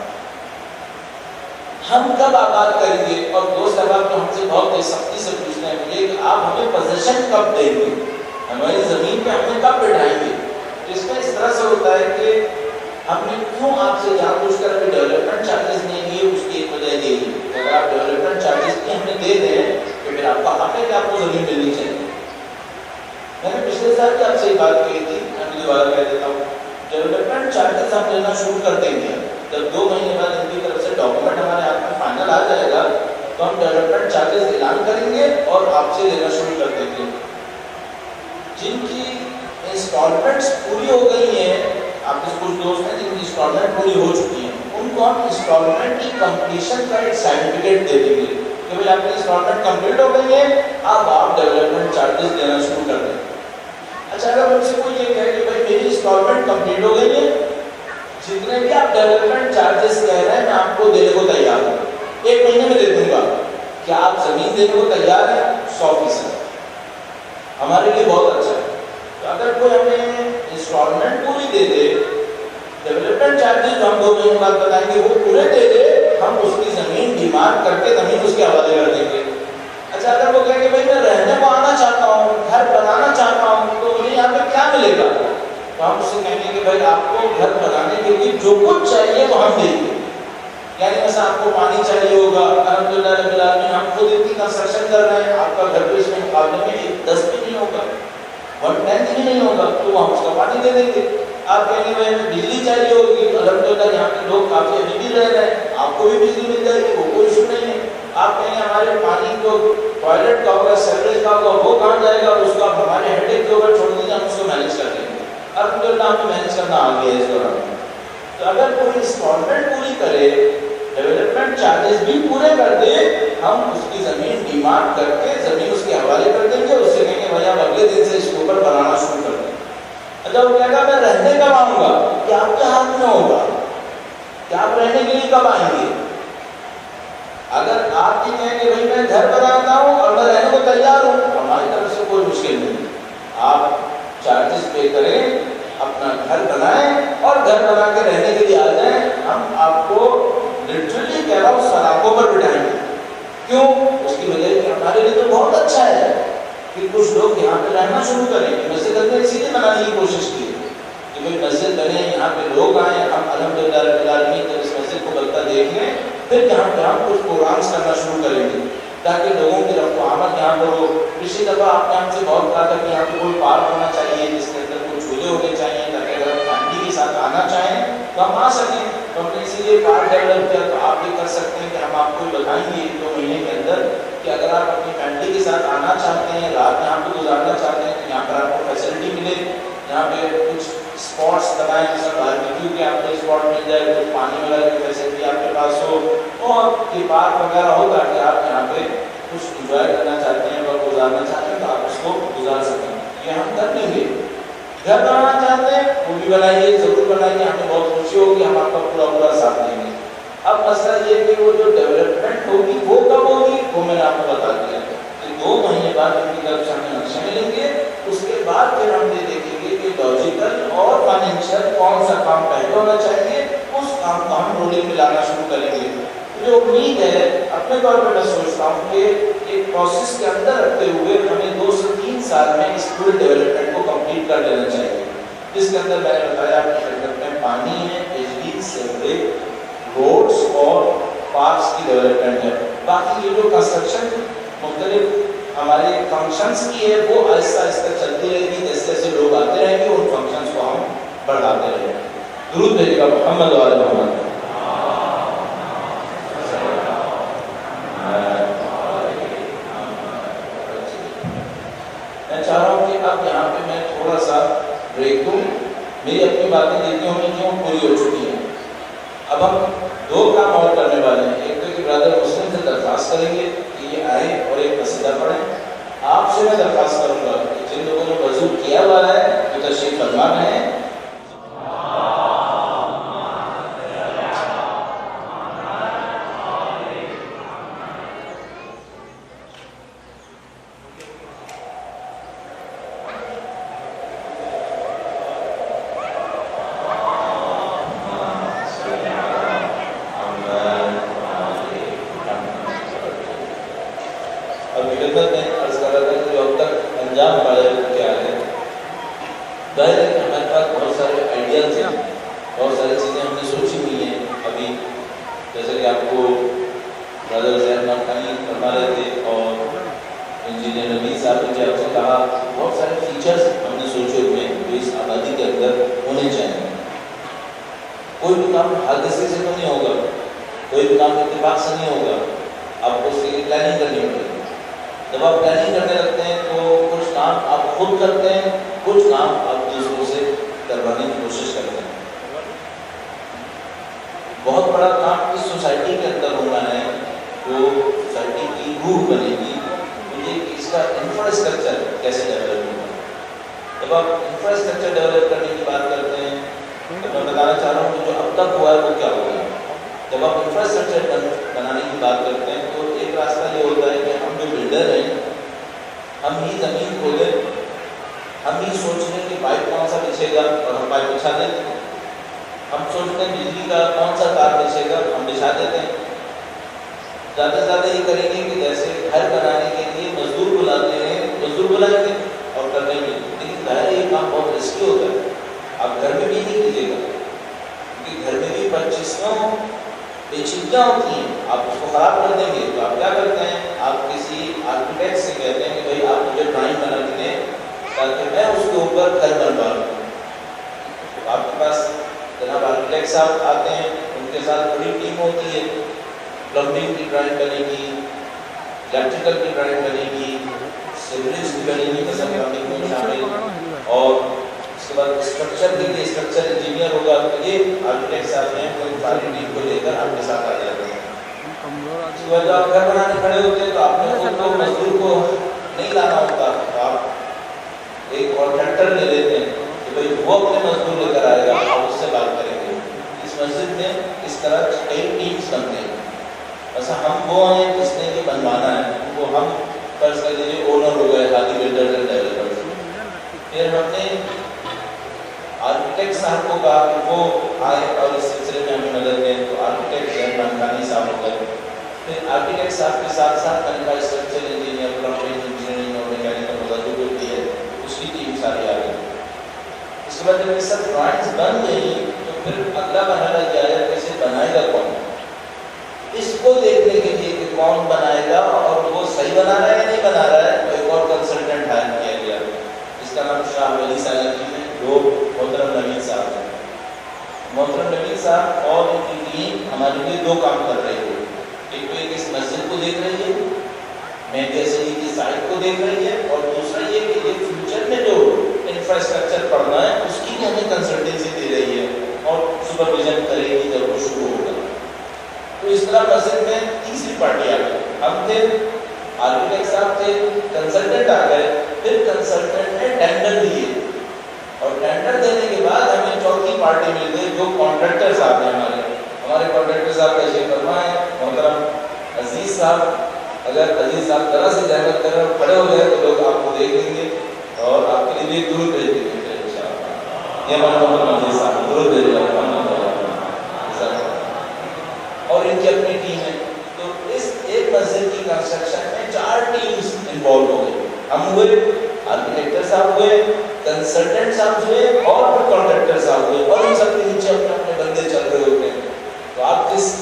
ہم کب آباد کریں گے، اور دوست احباب تو ہم سے بہت سختی سے پوچھتے ہیں مجھے کہ آپ ہمیں پوزیشن کب دیں گے، ہماری زمین پہ ہمیں کب بٹھائیں گے. اس میں اس طرح سے ہوتا ہے کہ ہم نے کیوں آپ سے جان بوجھ کر ابھی ڈیولپمنٹ چارجز نہیں لیے، اس کی ایک وجہ یہ ہے کہ اگر آپ ڈیولپمنٹ چارجز بھی ہمیں دے دیں تو پھر آپ کا حق ہے کہ آپ کو زمین ملنی چاہیے. میں نے پچھلے سال کی آپ سے یہ بات کہی تھی، میں دوبارہ کہہ دیتا ہوں. ڈیولپمنٹ چارجز ہم لینا شروع کر دیں گے جب 2 مہینے بعد ان کی طرف سے ڈاکومنٹ ہمارے ہاتھ میں فائنل آ جائے گا تو ہم ڈیولپمنٹ چارجز اعلان کریں گے اور آپ سے لینا شروع کر دیں گے. جن کی انسٹالمنٹس پوری ہو گئی ہیں، آپ کے کچھ دوست ہیں جن کی انسٹالمنٹ پوری ہو چکی ہیں، ان کو ہم انسٹالمنٹ کی کمپلیشن کا ایک سرٹیفکیٹ دے دیں گے کہ بھائی آپ کی انسٹالمنٹ کمپلیٹ ہو گئی ہے، اب آپ ڈیولپمنٹ چارجز دینا شروع کر دیں. اچھا اگر مجھ سے کوئی یہ کہے کہ بھائی میری انسٹالمنٹ کمپلیٹ ہو گئی ہے، جتنے بھی آپ ڈیولپمنٹ چارجز کہہ رہے ہیں میں آپ کو دینے کو تیار ہوں، 1 مہینے میں دے دوں گا، کیا آپ زمین دینے کو تیار ہیں؟ 100%. ہمارے لیے بہت اچھا ہے. تو اگر کوئی ہمیں انسٹالمنٹ پوری دے دے، ڈیولپمنٹ چارجز جو ہم 2 مہینے بعد بتائیں گے وہ پورے دے دے، ہم اس کی زمین ڈیمانڈ کر کے زمین اس کے حوالے کر دیں گے. اچھا اگر وہ کہیں کہ بھائی میں رہنے کو آنا چاہتا ہوں، گھر بنانا چاہتا ہوں، تو مجھے یہاں پہ کیا ملے گا؟ تو ہم اس سے کہیں گے کہ بھائی آپ کو گھر بنانے کے لیے جو کچھ چاہیے وہ ہم دیں گے. یعنی مثلا آپ کو پانی چاہیے ہوگا، الحمدللہ رب العالمین ہم خود اتنی کنسٹرکشن کر رہے ہیں، آپ کا گھر تو اس میں مقابلے میں 1/10 بھی نہیں ہوگا، 1/10 بھی نہیں ہوگا، تو ہم اس کا پانی دے دیں گے. آپ کہیں گے بھائی ہمیں بجلی چاہیے ہوگی، الحمدللہ یہاں کے لوگ کافی ابھی بھی رہ رہے ہیں، آپ کو بھی بجلی مل جائے گی، وہ کوئی ایشو نہیں ہے. آپ کہیں گے ہمارے پانی کو ٹوائلٹ کا ہوگا، سیوریج کا ہوگا، وہ کہاں جائے گا، اس کو آپ ہمارے ہیڈ ایک کے اوپر چھوڑ دیجیے، ہم اس کو مینیج کر دیں گے. الحمدللہ ہمیں مینیج کرنا آ گیا ہے اس دوران. تو اگر کوئی انسٹالمنٹ پوری کرے، ڈیولپمنٹ چارجز بھی پورے کر دے، ہم اس کی زمین ڈیمانڈ کر کے زمین اس کے حوالے کر دیں گے. اس سے کہیں گے بھائی آپ اگلے دن سے اس کے اوپر بنانا شروع کر دیں. اچھا وہ کہے گا میں رہنے کب آؤں گا، کیا آپ کے ہاتھ میں ہوگا کہ آپ رہنے کے لیے کب آئیں گے. اگر آپ یہ کہیں کہ بھائی میں گھر بناتا ہوں اور میں رہنے کو تیار ہوں، ہماری طرف سے کوئی مشکل نہیں. آپ چارجز پے کریں، اپنا گھر بنائیں اور گھر بنا کے رہنے کے لیے آ جائیں. ہم آپ کو لٹرلی کہہ رہا ہوں سلاخوں پر بٹھائیں گے. کیوں؟ اس کی وجہ کہ ہمارے لیے تو بہت اچھا ہے کہ کچھ لوگ یہاں پہ رہنا شروع کریں گے. مسجد اندر اسی لیے بنانے کی کوشش کی ہے کہ بھائی مسجد بنے, یہاں پہ لوگ آئیں, ہم الحمدللہ رب العالمین جب اس مسجد کو بنتا دیکھ لیں پھر یہاں پہ ہم کچھ پروگرامس کرنا شروع کریں گے تاکہ لوگوں کی رفت و آمد یہاں پر ہو. پچھلی دفعہ آپ نے ہم سے بہت کہا تھا کہ یہاں پہ کوئی پارک ہونا چاہیے جس کے اندر کچھ جھولے ہونے چاہیے تاکہ اگر ہم فیملی کے ساتھ آنا چاہیں تو ہم آ سکیں. تو ہم نے اسی لیے پارک ڈیولپ کیا. تو آپ یہ کر سکتے ہیں کہ ہم آپ کو بتائیں گے 1-2 مہینے کے اندر کہ اگر آپ اپنی فیملی کے ساتھ آنا چاہتے ہیں, رات یہاں پہ گزارنا چاہتے ہیں تو یہاں پر آپ کو فیسلٹی ملے. یہاں پہ کچھ اسپاٹس بنائیں جیسا باربیکیو کے آپ کو اسپاٹ مل جائے, کچھ پانی وغیرہ کی فیسلٹی آپ کے پاس ہو اور یہ پارک وغیرہ ہو تاکہ آپ یہاں پہ کچھ انجوائے کرنا چاہتے ہیں اور گزارنا چاہتے ہیں تو آپ اس کو گزار سکیں. یہ ہم کر لیں گے. گھر بنانا چاہتے ہیں وہ بھی بنائیے, ضرور بنائیے, ہمیں بہت خوشی ہوگی, ہم آپ کا پورا ساتھ دیں گے. اب مسئلہ یہ کہ وہ جو ڈیولپمنٹ ہوگی وہ کب ہوگی وہ میں نے آپ کو بتا دیا کہ 2 مہینے بعد ان کی طرف سے ہمیں نقشے ملیں گے. اس کے بعد پھر ہم یہ دیکھیں گے کہ لاجیکل اور فائنینشیل کون سا کام پہلے ہونا چاہیے, اس کام کو ہم رولنگ میں لانا شروع کریں گے. جو امید ہے اپنے طور پہ میں سوچتا ہوں کہ ایک پروسیس کے اندر رکھتے ہوئے ہمیں 2 سے 3 سال میں اس پورے ڈیولپمنٹ کو کمپلیٹ کر لینا چاہیے جس کے اندر میں نے بتایا آپ کی خدمت میں پانی ہے, بجلی, سیوریج, روڈس اور پارکس کی ڈیولپمنٹ ہے. باقی یہ جو کنسٹرکشن مختلف ہمارے فنکشنز کی ہے وہ آہستہ آہستہ چلتی رہے گی. جیسے جیسے لوگ آتے رہیں گے ان فنکشنز کو ہم بڑھاتے رہیں گے. درود بھیجے گا محمد و آل محمد. میں چاہ رہا ہوں کہ اب یہاں پہ میں تھوڑا سا بریک دوں. میری اپنی باتیں دیکھی ہوں گی کیوں پوری ہو چکی ہیں. اب ہم 2 کام اور کرنے والے ہیں. ایک تو کہ برادر مسلم سے درخواست کریں گے کہ یہ آئیں اور ایک قصیدہ پڑھیں. آپ سے میں درخواست کروں گا کہ جن لوگوں نے وضو کیا ہوا ہے وہ تشریف فرما ہے. پھر آرکیٹیکٹ صاحب کے ساتھ ساتھ میں نے کہا اسٹرکچرل انجینئر، پلمبنگ انجینئرنگ اور میکینیکل وغیرہ جو بھی ہے اس کی ٹیم ساری آ گئی. اس کے بعد جب یہ سب ڈرائنگس بن گئی تو پھر اگلا مرحلہ کیا ہے کہ اسے بنائے گا کون. اس کو دیکھنے کے لیے کہ کون بنائے گا اور وہ صحیح بنا رہا ہے یا نہیں بنا رہا ہے تو ایک اور کنسلٹنٹ ہائر کیا گیا جس کا نام شاہ ولی سالکی ہے، جو محترم نوید صاحب ہیں. محترم نوید صاحب اور ان کی ٹیم ہمارے لیے دو کام کر رہے تھے. ایک تو ایک اس مسجد کو دیکھ رہی ہے، مہدی حسنی کی سائٹ کو دیکھ رہی ہے، اور دوسرا یہ کہ یہ فیوچر میں جو انفراسٹرکچر پڑھنا ہے اس کی بھی ہمیں کنسلٹنسی دے رہی ہے اور سپرویژن کرے گی جب وہ شروع ہوگا. تو اس طرح مسجد میں تیسری پارٹی آ گئی. ہم تھے، آرکیٹیکٹ صاحب تھے، کنسلٹنٹ آ گئے، پھر کنسلٹنٹ نے ٹینڈر دیے اور ٹینڈر دینے کے بعد ہمیں چوتھی پارٹی مل گئی جو کانٹریکٹر صاحب ہیں. ہمارے کانٹریکٹر صاحب کا یہ فرمائے محترم عزیز صاحب، اگر عزیز صاحب ذرا سی زحمت کریں اور کھڑے ہو گئے تو لوگ آپ کو دیکھ لیں گے اور آپ کے لیے بھی درود بھیج دیں گے انشاءاللہ. یہ ہمارے محترم عزیز صاحب درود بھیج رہے ہیں اور ان کی اپنی ٹیم ہے. تو اس ایک مسجد کی کنسٹرکشن میں 4 ٹیمز انوالو ہو گئی. ہم ہوئے، آرکیٹیکچر صاحب ہوئے، کنسلٹنٹ صاحب ہوئے اور پھر کانٹریکٹر صاحب ہوئے، اور ان سب کے نیچے اپنے اپنے بندے چل رہے ہوتے ہیں. تو آپ جس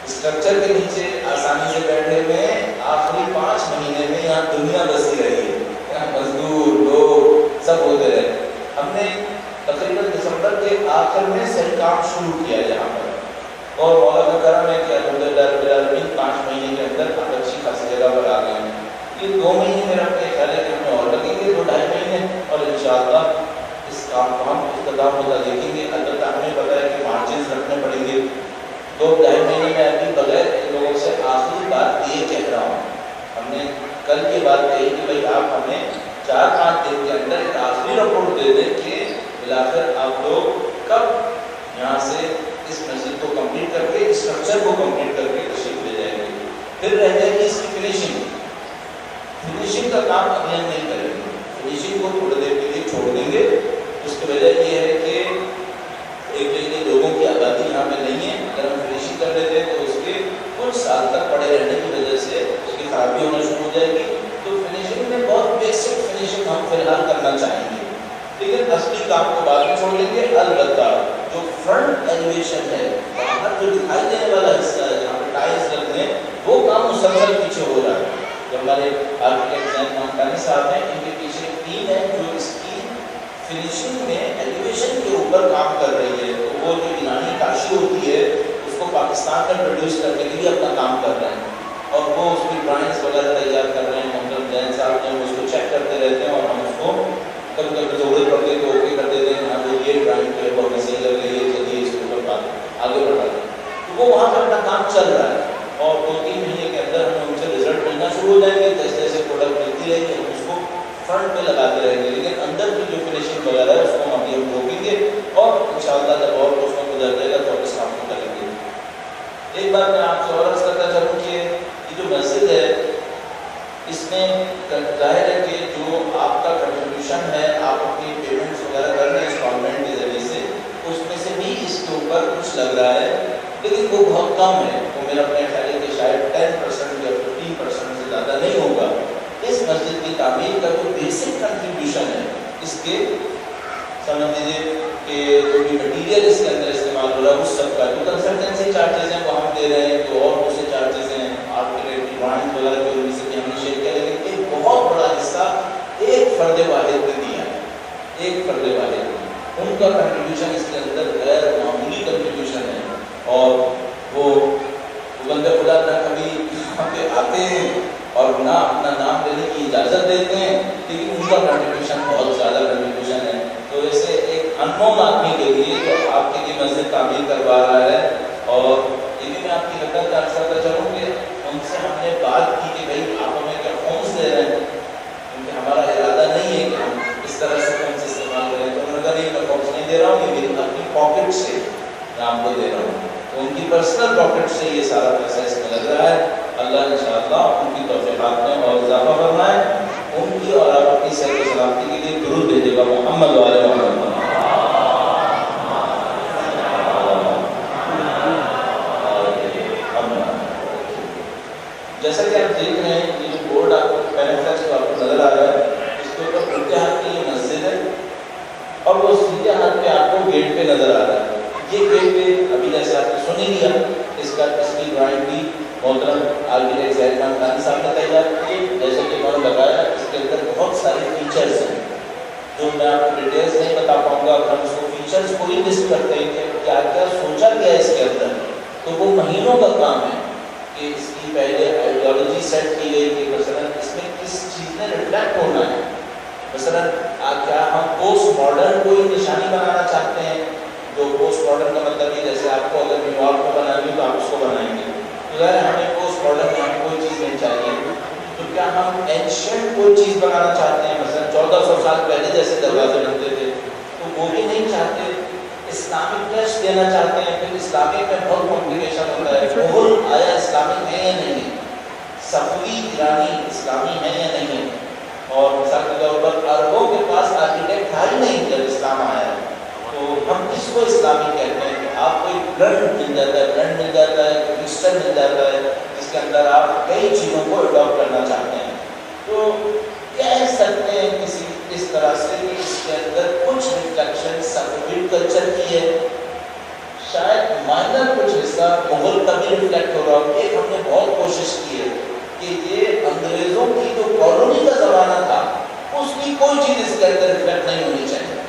اسٹرکچر کے نیچے آسانی سے بیٹھے ہوئے ہیں، آخری 5 مہینے میں یہاں دنیا بسی رہی ہے، یہاں مزدور لوگ سب ہوتے رہے. ہم نے تقریباً دسمبر کے آخر میں سے کام شروع کیا یہاں پر، اور مولا کا کرم ہے کہ الحمدللہ رب العالمین 5 مہینے کے اندر آپ اچھی خاصی جگہ پر آ گئے ہیں. یہ 2 مہینے میرا اپنے خیال ہے کہ ہمیں اور لگیں گے، 2-2.5 مہینے، اور انشاءاللہ اس کام کو ہم اختتام ہوتا دیکھیں گے. البتہ ہمیں پتہ ہے کہ مارجنز رکھنے پڑیں گے. 2-2.5 مہینے میں ابھی بغیر ان لوگوں سے آخری بات یہ کہہ رہا ہوں. ہم نے کل کی بات کہی کہ بھائی آپ ہمیں 4-5 دن کے اندر ایک آخری رپورٹ دے دیں کہ بلاخر آپ لوگ کب یہاں سے اس مسجد کو کمپلیٹ کر کے، اسٹرکچر کو کمپلیٹ کر کے تشریف لے جائیں گے. پھر رہ جائے گی اس کی فنیشنگ. فنیشنگ کا کام ابھی ہم نہیں کریں گے، فنیشنگ کو تھوڑی دیر کے لیے چھوڑ دیں گے. اس کی وجہ یہ ہے کہ ایک جگہ لوگوں کی آبادی یہاں پہ نہیں ہے. اگر ہم فنیشنگ کر لیتے ہیں تو اس کے کچھ سال تک پڑے رہنے کی وجہ سے اس کی خرابی ہونا شروع ہو جائے گی. تو فنیشنگ میں بہت بیسک فنیشنگ ہم فی الحال کرنا چاہیں گے، لیکن اصلی کام کو بعد میں چھوڑ دیں گے. البتہ جو فرنٹ ایلیویشن ہے، باہر جو دکھائی دینے والا حصہ ہے جہاں پہ ٹائلز لگنے ہیں، وہ کام مسلسل پیچھے ہو رہا ہے. جو ہمارے آرکیٹیکٹ زین ممتانی صاحب ہیں، ان کے پیچھے ایک ٹیم ہے جو اس کی فنیشنگ میں ایلیویشن کے اوپر کام کر رہی ہے. تو وہ جو ایرانی کاشی ہوتی ہے اس کو پاکستان میں پروڈیوس کرنے کے لیے اپنا کام کر رہے ہیں، اور وہ اس کی ڈرائنگس وغیرہ تیار کر رہے ہیں. محترم زین صاحب جو اس کو چیک کرتے رہتے ہیں اور ہم اس کو کبھی کبھی ضرورت پڑتی ہے تو اوکے کر دیتے ہیں. ہاں یہ ڈرائنگ جو ہے بہت صحیح لگ رہی ہے، چلیے اس کے اوپر بات آگے بڑھا دیں. تو وہ وہاں پہ اپنا کام چل رہا ہے، اور 2-3 مہینے کے اندر ہمیں ان سے رزلٹ ملنا شروع ہو جائیں گے. جیسے جیسے پروڈکٹ ملتی رہے گی ہم اس کو فرنٹ پہ لگاتے رہیں گے، لیکن اندر کی جو فنیشنگ وغیرہ ہے اس کو ہم ابھی ہم روکیں گے، اور انشاءاللہ جب اور اس میں گزر جائے گا تو ہم اس کام کو کریں گے. ایک بات میں آپ سے اور عرض کرتا چاہوں کہ یہ جو مسجد ہے اس میں ظاہر ہے کہ جو آپ کا کنٹریبیوشن ہے، آپ اپنی پیمنٹس وغیرہ کر رہے ہیں انسٹالمنٹ کے ذریعے سے، اس میں سے بھی اس کے اوپر کچھ لگ رہا ہے، لیکن وہ بہت کم ہے. وہ میرا اپنے خیال ہے کہ شاید 10% یا 15% سے زیادہ نہیں ہوگا. اس مسجد کی تعمیر کا جو بیسک کنٹریبیوشن ہے اس کے سمجھ لیجیے کہ جو بھی مٹیریل اس کے اندر استعمال ہو رہا ہے اس سب کا جو کنسلٹنسی چارجز ہیں وہ ہم دے رہے ہیں، جو اور دوسرے چارجز ہیں آرکیٹیکٹ کی ڈرائنگ وغیرہ جو ان سے بھی ہم نے شیئر کیا، لیکن ایک بہت بڑا حصہ ایک فرد واحد نے دیا ہے. ایک فرد واحد ان کا کنٹریبیوشن اس کے اندر غیر معمولی کنٹریبیوشن ہے، اور وہ بندہ خدا نہ کبھی یہاں پہ آتے ہیں اور نہ اپنا نام لینے کی اجازت دیتے ہیں، لیکن ان کا کنٹریبیوشن بہت زیادہ کنٹریبیوشن ہے. تو ایسے ایک اننون آدمی کے لیے جو آپ کے لیے مسجد تعمیر کروا رہا ہے، اور یہ بھی میں آپ کی حقیقت کا عرض کرتا چاہوں کہ ان سے ہم نے بات کی کہ بھائی آپ ہمیں کیا فونس دے رہے ہیں، کیونکہ ہمارا ارادہ نہیں ہے کہ ہم اس طرح سے فونس استعمال کریں. تو انہوں نے کہا نہیں میں فونس نہیں دے رہا ہوں، لیکن اپنی پاکٹ سے میں آپ کو دے رہا ہوں. تو ان کی پرسنل پاکٹ سے یہ سارا پیسہ اس میں لگ رہا ہے. اللہ انشاءاللہ ان کی توفیقات میں اور اضافہ فرمائے. ان کی اور آپ اپنی صحت و سلامتی کے لیے درود بھیجے گا محمد وعلی محمد. یہ گیٹ وے ابھی جیسے آپ نے سن ہی لیا، اس کی ڈرائنگ بھی محترم آرکیٹیکٹ زید خان صاحب نے تیار کی ہے۔ جیسے کہ انہوں نے بتایا اس کے اندر بہت سارے فیچرز ہیں جو میں آپ کو ڈیٹیلز نہیں بتا پاؤں گا۔ اگر ہم اس کو فیچرز کو ہی لسٹ کرتے ہیں کہ کیا کیا سوچا گیا ہے اس کے اندر، تو وہ مہینوں کا کام ہے کہ اس کی پہلے آئیڈیالوجی سیٹ کی گئی کہ مثلا اس میں کس چیز نے ریفلیکٹ ہونا ہے۔ مثلا کیا ہم پوسٹ ماڈرن کو ہی نشانی بنانا چاہتے ہیں؟ جو پوسٹ ماڈرن کا مطلب ہے جیسے آپ کو اگر نیو یارک کو بنانی ہے تو آپ اس کو بنائیں گے، تو ظاہر ہمیں پوسٹ ماڈرن میں ہمیں کوئی چیز نہیں چاہیے۔ تو کیا ہم اینشینٹ کوئی چیز بنانا چاہتے ہیں؟ مثلا 1400 سال پہلے جیسے دروازے بنتے تھے تو وہ بھی نہیں چاہتے۔ اسلامک ٹچ دینا چاہتے ہیں، پھر اسلامک میں بہت کمپلیکیشن ہوتا ہے۔ مغل آیا اسلامک ہے یا نہیں، صفوی ایرانی اسلامی ہے یا نہیں، اور مثال کے طور پر عربوں کے پاس آرکیٹیکٹ تھا ہی نہیں جب اسلام آیا، تو ہم کس کو اسلامی کہتے ہیں؟ کہ آپ کو ایک برانڈ مل جاتا ہے، برانڈ مل جاتا ہے، مکسچر مل جاتا ہے جس کے اندر آپ کئی چیزوں کو اڈاپٹ کرنا چاہتے ہیں۔ تو کہہ سکتے ہیں کسی اس طرح سے کہ اس کے اندر کچھ ریفلیکشن صفوی کلچر کی ہے، شاید مائنر کچھ حصہ مغل کا بھی ریفلیکٹ ہو رہا ہو۔ ایک ہم نے بہت کوشش کی ہے کہ یہ انگریزوں کی جو کالونی کا زمانہ تھا اس کی کوئی چیز اس کے اندر ریفلیکٹ نہیں ہونی چاہیے۔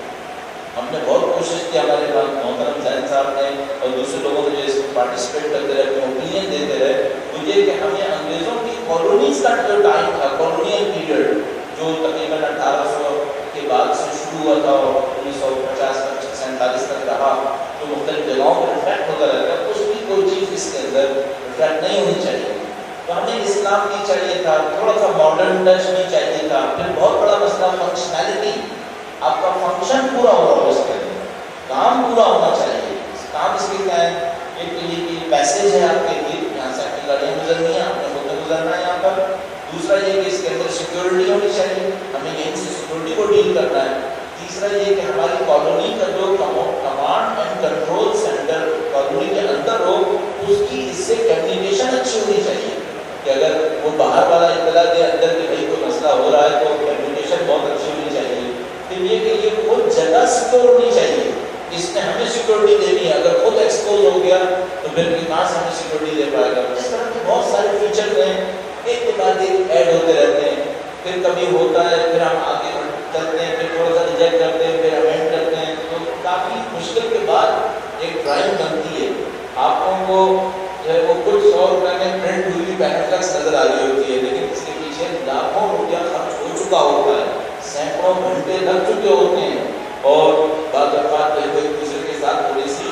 ہم نے بہت کوشش کی، ہمارے محترم زین صاحب نے اور دوسرے لوگوں نے جو اس میں پارٹیسپیٹ کرتے رہے، اپنے اوپینین دیتے رہے، وہ یہ کہ ہمیں انگریزوں کی کالونیز کا جو ٹائم تھا، کالونیل پیریڈ جو تقریباً 1800 کے بعد سے شروع ہوا تھا اور 1950-47 تک رہا، جو مختلف جگہوں پر ریفلیکٹ ہوتا رہتا ہے، اس کی کوئی چیز اس کے اندر ریفلیکٹ نہیں ہونی چاہیے۔ تو ہمیں اسلام بھی چاہیے تھا، تھوڑا سا ماڈرن ٹچ بھی چاہیے تھا، پھر بہت بڑا مسئلہ فنکشنالٹی، آپ کا فنکشن پورا ہو رہا ہو، اس کے اندر کام پورا ہونا چاہیے۔ کام اس کے کیا ہے؟ ایک تو یہ کہ پیسیج ہے آپ کے لیے، یہاں سے اپنی گاڑیاں گزرنی ہیں، آپ نے ہوتے گزرنا ہے یہاں پر۔ دوسرا یہ کہ اس کے اندر سیکورٹی ہونی چاہیے، ہمیں یہیں سے سیکورٹی کو ڈیل کرنا ہے۔ تیسرا یہ کہ ہماری کالونی کا جو command and control centre colony کے اندر ہو، اس کی اس سے کمیونیکیشن اچھی ہونی چاہیے کہ اگر وہ باہر والا اطلاع دے اندر کہ بھائی کوئی مسئلہ ہو رہا ہے تو کمیونیکیشن بہت اچھی ہونی چاہیے۔ پھر یہ کہ یہ خود جگہ سیکور ہونی چاہیے، اس نے ہمیں سیکورٹی دینی ہے، اگر خود ایکسپوز ہو گیا تو پھر کہاں سے ہمیں سیکورٹی دے پائے گا؟ اس طرح کے بہت سارے فیچرز ہیں، ایک کے بعد ایک ایڈ ہوتے رہتے ہیں، پھر کبھی ہوتا ہے پھر ہم آگے چلتے ہیں، پھر تھوڑا سا ریجیکٹ کرتے ہیں، پھر امینڈ کرتے ہیں، تو کافی مشکل کے بعد ایک ڈرائنگ بنتی ہے۔ آپ لوگوں کو جو ہے وہ کچھ 100 روپے میں پرنٹ ہوئی ہوئی پینفلیکس نظر آ رہی ہوتی ہے، لیکن اس کے پیچھے لاکھوں روپیہ خرچ ہو چکا ہوتا ہے، سینکڑوں گھنٹے لگ چکے ہوتے ہیں، اور بعض اوقات ایک دوسرے کے ساتھ تھوڑی سی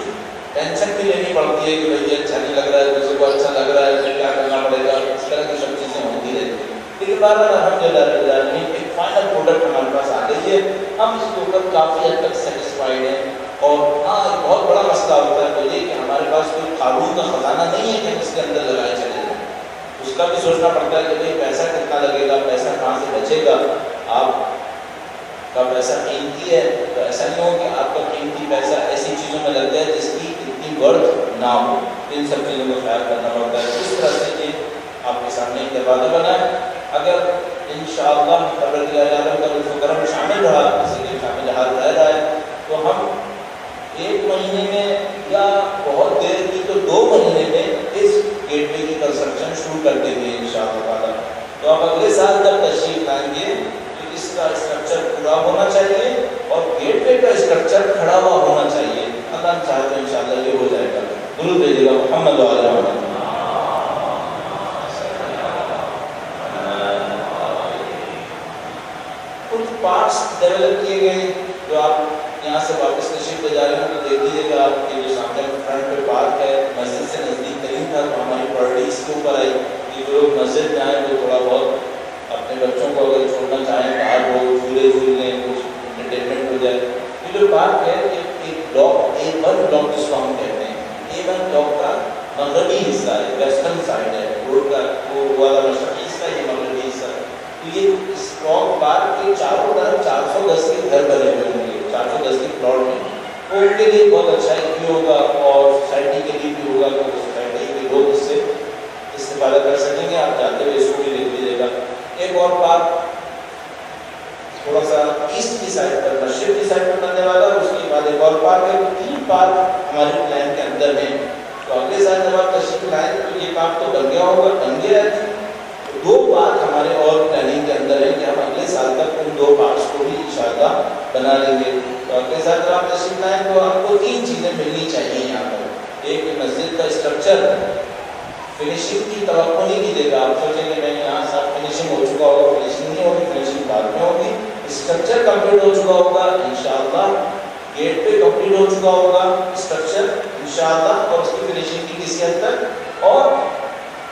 ٹینشن بھی لینی پڑتی ہے کہ بھائی یہ اچھا نہیں لگ رہا ہے، دوسرے کو اچھا لگ رہا ہے، پھر کیا کرنا پڑے گا، اس طرح کی سب چیزیں ہوتی رہتی ہیں۔ لیکن بہرحال الحمدللہ ایک فائنل پروڈکٹ ہمارے پاس آ گئی ہے، ہم اس کے اوپر کافی حد تک سیٹسفائیڈ ہیں۔ اور ہاں ایک بہت بڑا مسئلہ ہوتا ہے تو یہ کہ ہمارے پاس کوئی قانون کا خزانہ نہیں ہے کہ ہم اس کے اندر لگائے چلے جائیں، اس کا بھی سوچنا پڑتا ہے کہ بھائی پیسہ کتنا لگے گا، پیسہ کہاں سے بچے گا۔ آپ کا پیسہ قیمتی ہے تو ایسا نہیں ہو کہ آپ کا قیمتی پیسہ ایسی چیزوں میں لگ جائے جس کی اتنی ورتھ نہ ہو، ان سب چیزوں کا خیال کرنا پڑتا ہے۔ اس طرح سے یہ آپ کے سامنے ایک دروازہ بنا ہے، اگر انشاءاللہ اللہ کا لطف و کرم شامل رہا، کسی کے شامل حال رہ رہا ہے، تو ہم 1 مہینے میں یا بہت دیر کی تو 2 مہینے میں اس گیٹ وے کی کنسٹرکشن شروع کر دیں گے انشاءاللہ۔ تو آپ اگلے سال جب تشریف لائیں گے تو اس کا اسٹرکچر پورا ہونا چاہیے اور گیٹ وے کا اسٹرکچر کھڑا ہوا ہونا چاہیے۔ اللہ چاہے تو انشاءاللہ یہ ہو جائے گا۔ درود بھیجیے گا محمد وعلی محمد۔ کچھ پارٹس ڈیولپ کیے گئے جو آپ یہاں سے واپس تشریف لے جا رہے ہیں تو دیکھ لیجیے گا، آپ کے جو سامنے فرنٹ پہ پارک ہے مسجد سے نزدیک ترین تھا، تو ہماری پرائرٹی اس کے اوپر آئی کہ جو لوگ مسجد میں آئیں وہ تھوڑا بہت اپنے بچوں کو اگر چھوڑنا چاہیں باہر وہ جھولے جھول لیں، کچھ انٹرٹینمنٹ ہو جائے۔ یہ جو پارک ہے ایک بلاک A1 بلاک جس کو ہم کہتے ہیں، A1 بلاک کا مغربی حصہ ہے، ویسٹرن سائڈ ہے روڈ کا، وہ والا مشرقی حصہ، یہ مغربی حصہ ہے۔ تو یہ اس بلاک پارک کے چاروں طرف 400 گز کے گھر بنے ہوئے ہوں گے، 400 گز کے پلاٹ میں، تو ان کے لیے بہت اچھا بھی ہوگا اور سوسائٹی کے لیے بھی ہوگا کہ سوسائٹی کے لوگ اس سے استفادہ کر سکیں گے۔ آپ جاتے ہوئے اس کو بھی دیکھ لیجیے گا۔ ایک اور پارک تھوڑا سا ایسٹ کی سائڈ پر، مشرق کی سائڈ پر بننے والا، اس کے بعد ایک اور پارک ہے، تو 3 پارک ہمارے پلان کے اندر ہیں. تو اگلے سال جب آپ تشریف لائیں تو یہ کام تو بن گیا ہوگا، بن گیا ہے. 2 پارک ہمارے اور پلاننگ کے اندر ہے کہ ہم اگلے سال تک ان 2 پارکس کو بھی انشاءاللہ بنا لیں گے. تو اگلے سال جب آپ تشریف لائیں تو آپ کو 3 چیزیں ملنی چاہیے یہاں پر. ایک مسجد کا اسٹرکچر، فنیشنگ کی توقع نہیں کیجیے گا. آپ سوچیں کہ میں یہاں سب فنیشنگ ہو چکا ہوگا، فنیشنگ نہیں ہوگی، فنیشنگ بعد میں ہوگی. اسٹرکچر کمپلیٹ ہو چکا ہوگا انشاءاللہ، گیٹ پہ کمپلیٹ ہو چکا ہوگا اسٹرکچر انشاءاللہ، اور اس کی فنیشنگ کی کسی حد تک، اور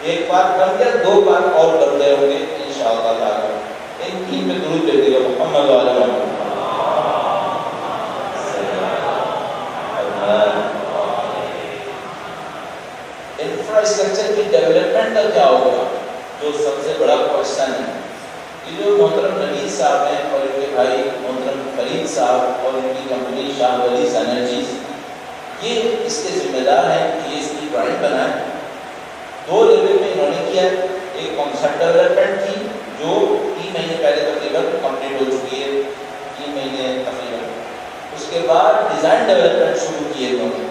ایک پارک بن گیا، 2 پارک اور بن گئے ہوں گے انشاءاللہ تعالی. ان 3 پہ درود بھیج دیجیے گا محمد وعلی محمد. انفراسٹرکچر کی ڈیولپمنٹ کا کیا ہوگا، جو سب سے بڑا کوشچن ہے. یہ جو محترم نوید صاحب ہیں اور ان کے بھائی محترم فرید صاحب اور ان کی کمپنی شاہ ولی انرجیز، یہ اس کے ذمہ دار ہیں کہ یہ اس کی ڈرائنگ بنائیں. 2 لیول میں انہوں نے کیا. ایک کانسیپٹ ڈیولپمنٹ تھی جو 3 مہینے پہلے تقریباً کمپلیٹ ہو چکی ہے، 3 مہینے تقریباً. اس کے بعد ڈیزائن ڈیولپمنٹ شروع کیے انہوں نے.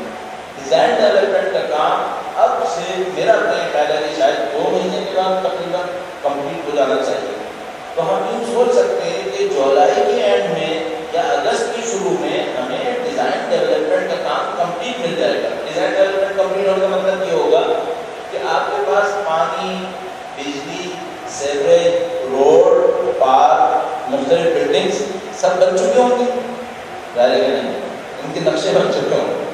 ڈیزائن ڈیولپمنٹ کا کام اب سے میرا خیال ہے کہ شاید 2 مہینے کے بعد تقریباً کمپلیٹ ہو جانا چاہیے. تو ہم یوں سوچ سکتے ہیں کہ جولائی کے اینڈ میں یا اگست کی شروع میں ہمیں ڈیزائن ڈیولپمنٹ کا کام کمپلیٹ مل جائے گا. ڈیزائن ڈیولپمنٹ کمپلیٹ ہونے کا مطلب یہ ہوگا کہ آپ کے پاس پانی، بجلی، سیوریج، روڈ، پارک، مختلف بلڈنگز سب بن چکے ہوں گے. ظاہر ہے کہ نہیں، ان کے نقشے بن چکے ہوں گے.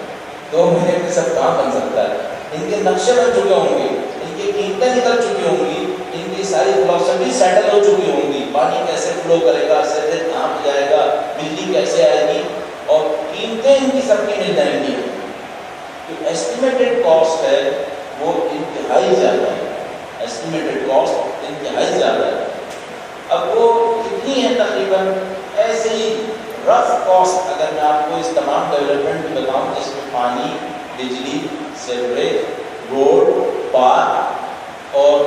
2 مہینے میں سب کام بن سکتا ہے. ان کے نقشے بن چکے ہوں گے، ان کی قیمتیں نکل چکی ہوں گی، ان کی ساری فلاسفی سیٹل ہو چکی ہوں گی. پانی کیسے فلو کرے گا، سیوریج کہاں پہ جائے گا، بجلی کیسے آئے گی، اور قیمتیں ان کی سب کی مل جائیں گی. جو ایسٹیمیٹڈ کاسٹ ہے وہ انتہائی زیادہ ہے. ایسٹیمیٹڈ کاسٹ انتہائی زیادہ ہے. اب وہ کتنی ہے تقریباً، ایسے ہی رف کاسٹ اگر میں آپ کو اس تمام ڈیولپمنٹ کی بتاؤں، جس میں پانی، بجلی، سیوریج، روڈ، پارک اور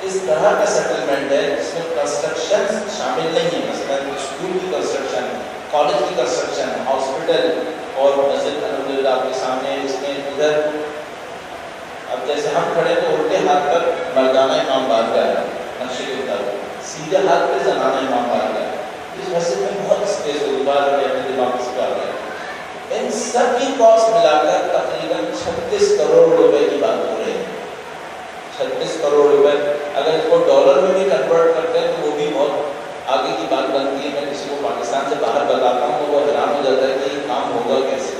اس طرح کا سیٹلمنٹ ہے جس میں کنسٹرکشن شامل نہیں ہے. مثلا اسکول کی کنسٹرکشن، کالج کی کنسٹرکشن، ہاسپٹل اور مسجد الحمدللہ آپ کے سامنے. اس میں ادھر اب جیسے ہم کھڑے تو الٹے ہاتھ پر مردانہ امام بارگاہ ہے نقشے کے مطابق، سیدھے ہاتھ پہ زنانہ امام بارگاہ ہے. اس مسجد میں بہت اسپیس ہوگی، بار میں اپنے دماغ سے آ گیا. ان سب کی کاسٹ ملا کر تقریباً 36 کروڑ روپے کی بات ہو رہی ہے. 36 کروڑ روپے اگر اس کو ڈالر میں بھی کنورٹ کرتے ہیں تو وہ بھی بہت آگے کی بات بنتی ہے. میں کسی کو پاکستان سے باہر بتاتا ہوں تو وہ حیران ہو جاتا ہے کہ یہ کام ہوگا کیسے.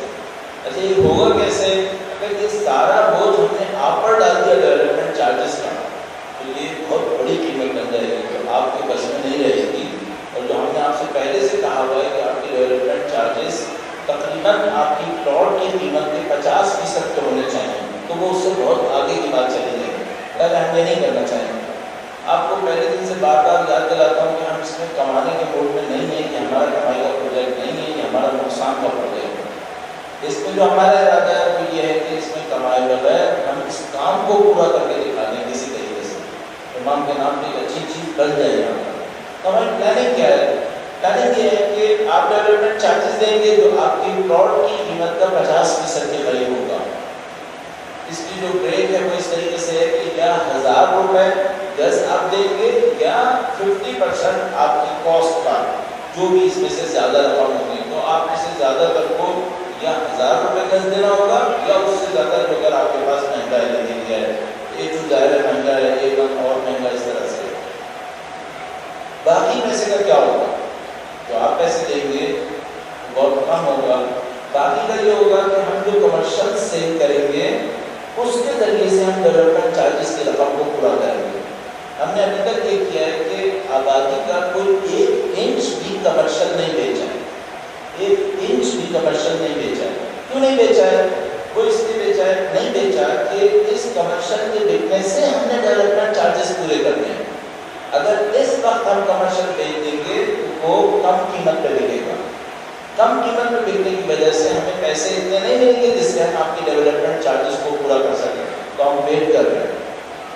اچھا یہ ہوگا کیسے؟ اگر یہ سارا بوجھ ہم نے آپ پر ڈال دیا ڈیولپمنٹ چارجز کا تو یہ بہت بڑی قیمت بن جائے گی، جو آپ کے بس میں نہیں رہے گی. اور جو ہم نے آپ سے پہلے سے کہا ہوا ہے کہ آپ کے ڈیولپمنٹ چارجز تقریباً آپ کی پلاٹ کی قیمت کے 50% کے ہونے چاہیے، تو وہ اس سے بہت آگے کی بات چلی جائے گی. اگر ہم یہ نہیں کرنا چاہیں گے. آپ کو پہلے دن سے بار بار یاد دلاتا ہوں کہ ہم اس میں کمانے کے موڈ میں نہیں ہیں، کہ ہمارا کمائی کا پروجیکٹ نہیں ہے، یہ ہمارا نقصان کا پروجیکٹ ہے. اس میں جو ہمارا ارادہ ہے وہ یہ ہے کہ اس میں کمائے بغیر ہم اس کام کو پورا کر کے دکھا دیں کسی طریقے سے. امام کے نام پہ ایک اچھی چیز بن جائے گا. تو ہماری پلاننگ کیا ہے؟ پلاننگ یہ ہے کہ آپ ڈیولپمنٹ چارجز دیں گے جو آپ کی پلاٹ کی قیمت کا 50% کے قریب ہوگا. اس کی جو بریک ہے وہ اس طریقے سے ہے کہ یا 1000 روپے گز آپ دیں گے یا 50% آپ کی کاسٹ کا جو بھی اس میں سے زیادہ رقم ہوگی. تو آپ میں سے زیادہ تر کو یا 1000 روپے گز دینا ہوگا یا اس سے زیادہ جو اگر آپ کے پاس مہنگا ہے لے دیا ہے. ایک جو ظاہر ہے مہنگا ہے، ایک اور مہنگا، اس طرح سے. باقی پیسے کا کیا ہوگا؟ جو آپ پیسے دیں گے بہت کم ہوگا. باقی کا یہ ہوگا کہ ہم جو کمرشل سیل کریں گے اس کے ذریعے سے ہم ڈیولپمنٹ چارجز کی رقم کو پورا کریں گے. ہم نے ابھی تک یہ کیا ہے کہ آبادی کا کوئی 1 انچ بھی کمرشل نہیں بیچا ہے. 1 انچ بھی کمرشل نہیں بیچا ہے. کیوں نہیں بیچا ہے؟ وہ اس لیے بیچا ہے نہیں بیچا کہ اس کمرشل کے بکنے سے ہم نے ڈیولپمنٹ چارجز پورے کرنے ہیں. اگر اس وقت ہم کمرشل بیچ دیں گے تو وہ کم قیمت پہ بکے گا. کم قیمت پہ بکنے کی وجہ سے ہمیں پیسے اتنے نہیں ملیں گے جس سے ہم آپ کی ڈیولپمنٹ چارجز کو پورا کر سکیں. تو ہم ویٹ کر رہے ہیں.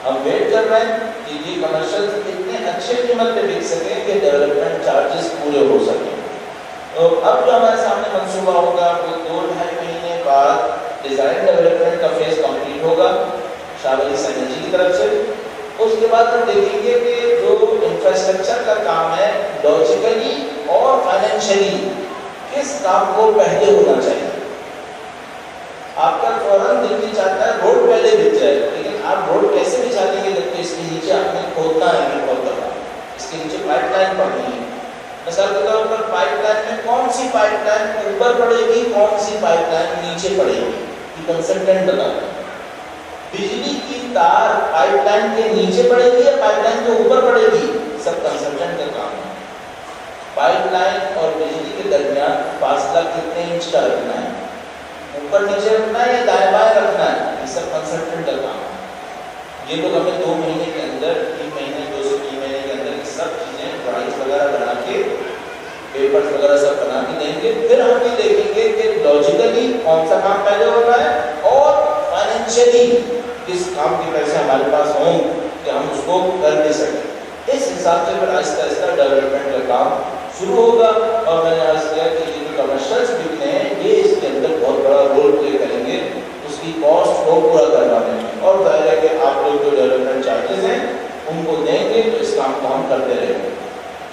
ہم ویٹ کر رہے ہیں کہ یہ کمرشل اتنے اچھے قیمت پہ بک سکیں کہ ڈیولپمنٹ چارجز پورے ہو سکیں. تو اب جو ہمارے سامنے منصوبہ ہوگا وہ 2-2.5 مہینے بعد ڈیزائن ڈیولپمنٹ کا فیز کمپلیٹ ہوگا شاہ ولی سائنس جی کی طرف سے. اس کے بعد ہم دیکھیں گے کہ جو انفراسٹرکچر کا کام ہے لاجیکلی اور فائنینشلی کس کام کو پہلے ہونا چاہیے. آپ کا فوراً دل بھی چاہتا ہے روڈ پہلے بچ جائے, لیکن آپ روڈ کیسے بچا دیں گے جبکہ اس کے نیچے آپ نے کھودنا ہے بہت دفعہ, اس کے نیچے پائپ لائن پڑنی ہے. مثال کے طور پر پائپ لائن میں کون سی پائپ لائن اوپر پڑے گی, کون سی پائپ لائن نیچے پڑے گی, یہ کنسلٹنٹ بتاتا ہے. بجلی کی تار پائپ لائن کے نیچے پڑے گی یا پائپ لائن کے اوپر پڑے گی, سب کنسلٹنٹ کا کام ہے. پائپ لائن اور بجلی کے درمیان فاصلہ کتنے انچ کا رکھنا ہے, اوپر نیچے رکھنا ہے یا دائیں بائیں رکھنا ہے, یہ سب کنسلٹنٹ کا کام ہے. یہ لوگ ہمیں 2 مہینے کے اندر 3 مہینے 2 سے 3 مہینے کے اندر یہ سب چیزیں ڈرائنگس وغیرہ بنا کے پیپرز وغیرہ سب بنا کے دیں گے. پھر ہم یہ دیکھیں گے کہ لاجیکلی کون سا کام پہلے ہو رہا ہے اور فائنینشلی کس کام کے پیسے ہمارے پاس ہوں کہ ہم اس کو کر بھی سکیں. اس حساب سے پھر آہستہ آہستہ ڈیولپمنٹ کا کام شروع ہوگا. اور میں نے عرض کیا کہ یہ جو کمرشلس بکنے ہیں یہ اس کے اندر بہت بڑا رول پلے کریں گے اس کی کاسٹ کو پورا کروانے میں. اور ظاہر ہے کہ آپ لوگ جو ڈیولپمنٹ چارجز ہیں ان کو دیں گے تو اس کام کو ہم کرتے رہیں گے.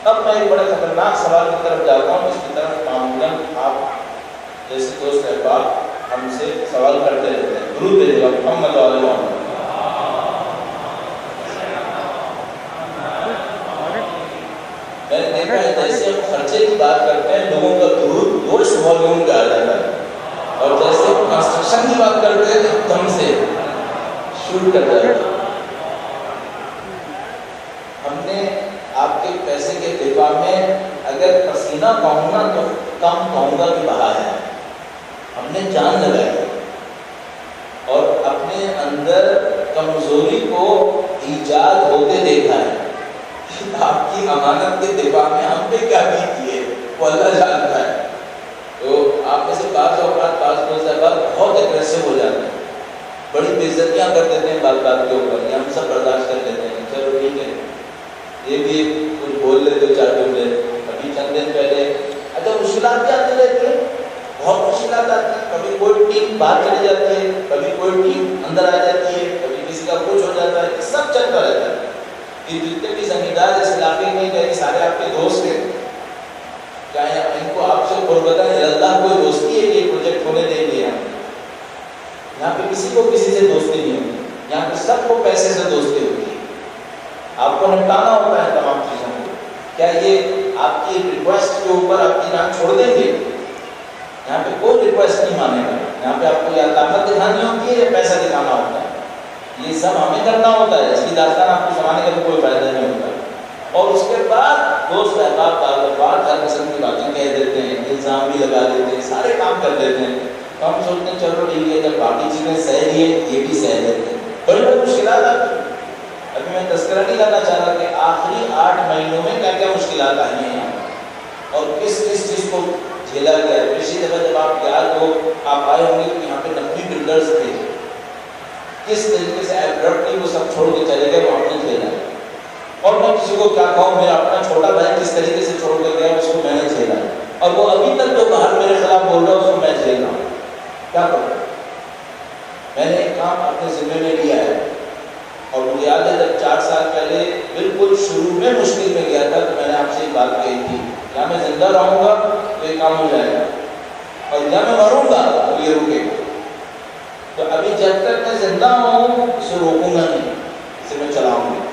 اب میں ایک بڑے خطرناک سوال کی طرف جاتا ہوں, اس کی طرف معمولاً آپ جیسے دوست احباب ہم سے سوال کرتے رہتے ہیں. درود بھیجے گا محمد علیہ محمد. میں نے دیکھا ہے جیسے ہم خرچے کی بات کرتے ہیں لوگوں کا درود گوشت والیوم پہ آ جاتا ہے, اور جیسے کنسٹرکشن کی بات کرتے ہیں تو دم سے شروع کر جاتا ہے. ہم نے آپ کے پیسے کے دفاع میں اگر پسینہ کہوں گا تو کم کہوں گا کہ بہا ہے. ہم نے جان لگائی اور اپنے اندر کمزوری کو ایجاد ہوتے دیکھا ہے. آپ کی امانت کے دفاع میں ہم نے کیا کی ہے وہ اللہ جانتا ہے. تو آپ میں سے بعض اوقات بہت اگریسو ہو جاتے ہیں, بڑی بے عزتیاں کر دیتے ہیں بات بات کے اوپر, یہ ہم سب برداشت کر لیتے ہیں. چلو ٹھیک ہے, یہ بھی کچھ بول لیتے 4 جملے. ابھی چند دن پہلے اچھا مشکلات بھی آتی رہتی ہیں, بہت مشکلات آتی ہیں. کبھی کوئی ٹیم باہر چلی جاتی ہے, کبھی کوئی ٹیم اندر آ جاتی ہے, کبھی کسی کا کچھ ہو جاتا ہے, سب چلتا رہتا ہے. یہ جتنے بھی زمیندار اس علاقے میں کہیں سارے آپ کے دوست ہیں, چاہے ان کو آپ سے قربت اللہ کوئی دوستی ہے کہ یہ پروجیکٹ ہونے دیں گے. یہاں پہ کسی کو کسی سے دوستی نہیں ہوتی, یہاں پہ سب کو پیسے سے دوستی ہوتی ہے. آپ کو نپٹانا ہوتا ہے تمام چیزوں کو. کیا یہ آپ کی ریکویسٹ کے اوپر آپ کی جان چھوڑ دیں گے؟ یہاں پہ کوئی ریکویسٹ نہیں مانے گا. یہاں پہ آپ کو یا طاقت دکھانی ہوتی ہے یا پیسہ دکھانا ہوتا ہے. یہ سب ہمیں کرنا ہوتا ہے, اس کی داستان آپ کو سنانے کا تو کوئی فائدہ نہیں ہوتا. اور اس کے بعد دوست احباب بات ہر قسم کی باتیں کہہ دیتے ہیں, الزام بھی لگا دیتے ہیں, سارے کام کر دیتے ہیں. تو ہم سوچتے ہیں چلو ٹھیک ہے, جب باقی چیزیں سہ رہی ہیں یہ بھی سہ دیتے ہیں. بڑی بڑی مشکلات آتی ہیں. ابھی میں تذکرہ نہیں کرنا چاہ رہا کہ آخری 8 مہینوں میں کیا کیا مشکلات آئی ہیں یہاں اور کس کس چیز کو جھیلا گیا ہے. پچھلی دفعہ جب آپ یاد ہو آپ آئے ہوں گے تو یہاں پہ 90 بلڈرز تھے, کس طریقے سے ایبرپٹلی وہ سب چھوڑ کے چلے گئے, وہ ہم نے جھیلا. اور میں کسی کو کیا کہوں, میرا اپنا چھوٹا بھائی کس طریقے سے چھوڑ کر گیا اس کو میں نے جھیلا, اور وہ ابھی تک جو باہر میرے خلاف بول رہا ہے اس کو میں جھیل رہا ہوں. کیا کروں؟ میں نے ایک کام اپنے ذمہ میں لیا ہے, اور مجھے یاد ہے جب 4 سال پہلے بالکل شروع میں مشکل میں گیا تھا تو میں نے آپ سے ایک بات کہی تھی, یا میں زندہ رہوں گا تو یہ کام ہو جائے گا, اور یا میں مروں گا تو یہ رکے گا. تو ابھی جب تک میں زندہ ہوں اسے روکوں گا نہیں, اسے میں چلاؤں گا.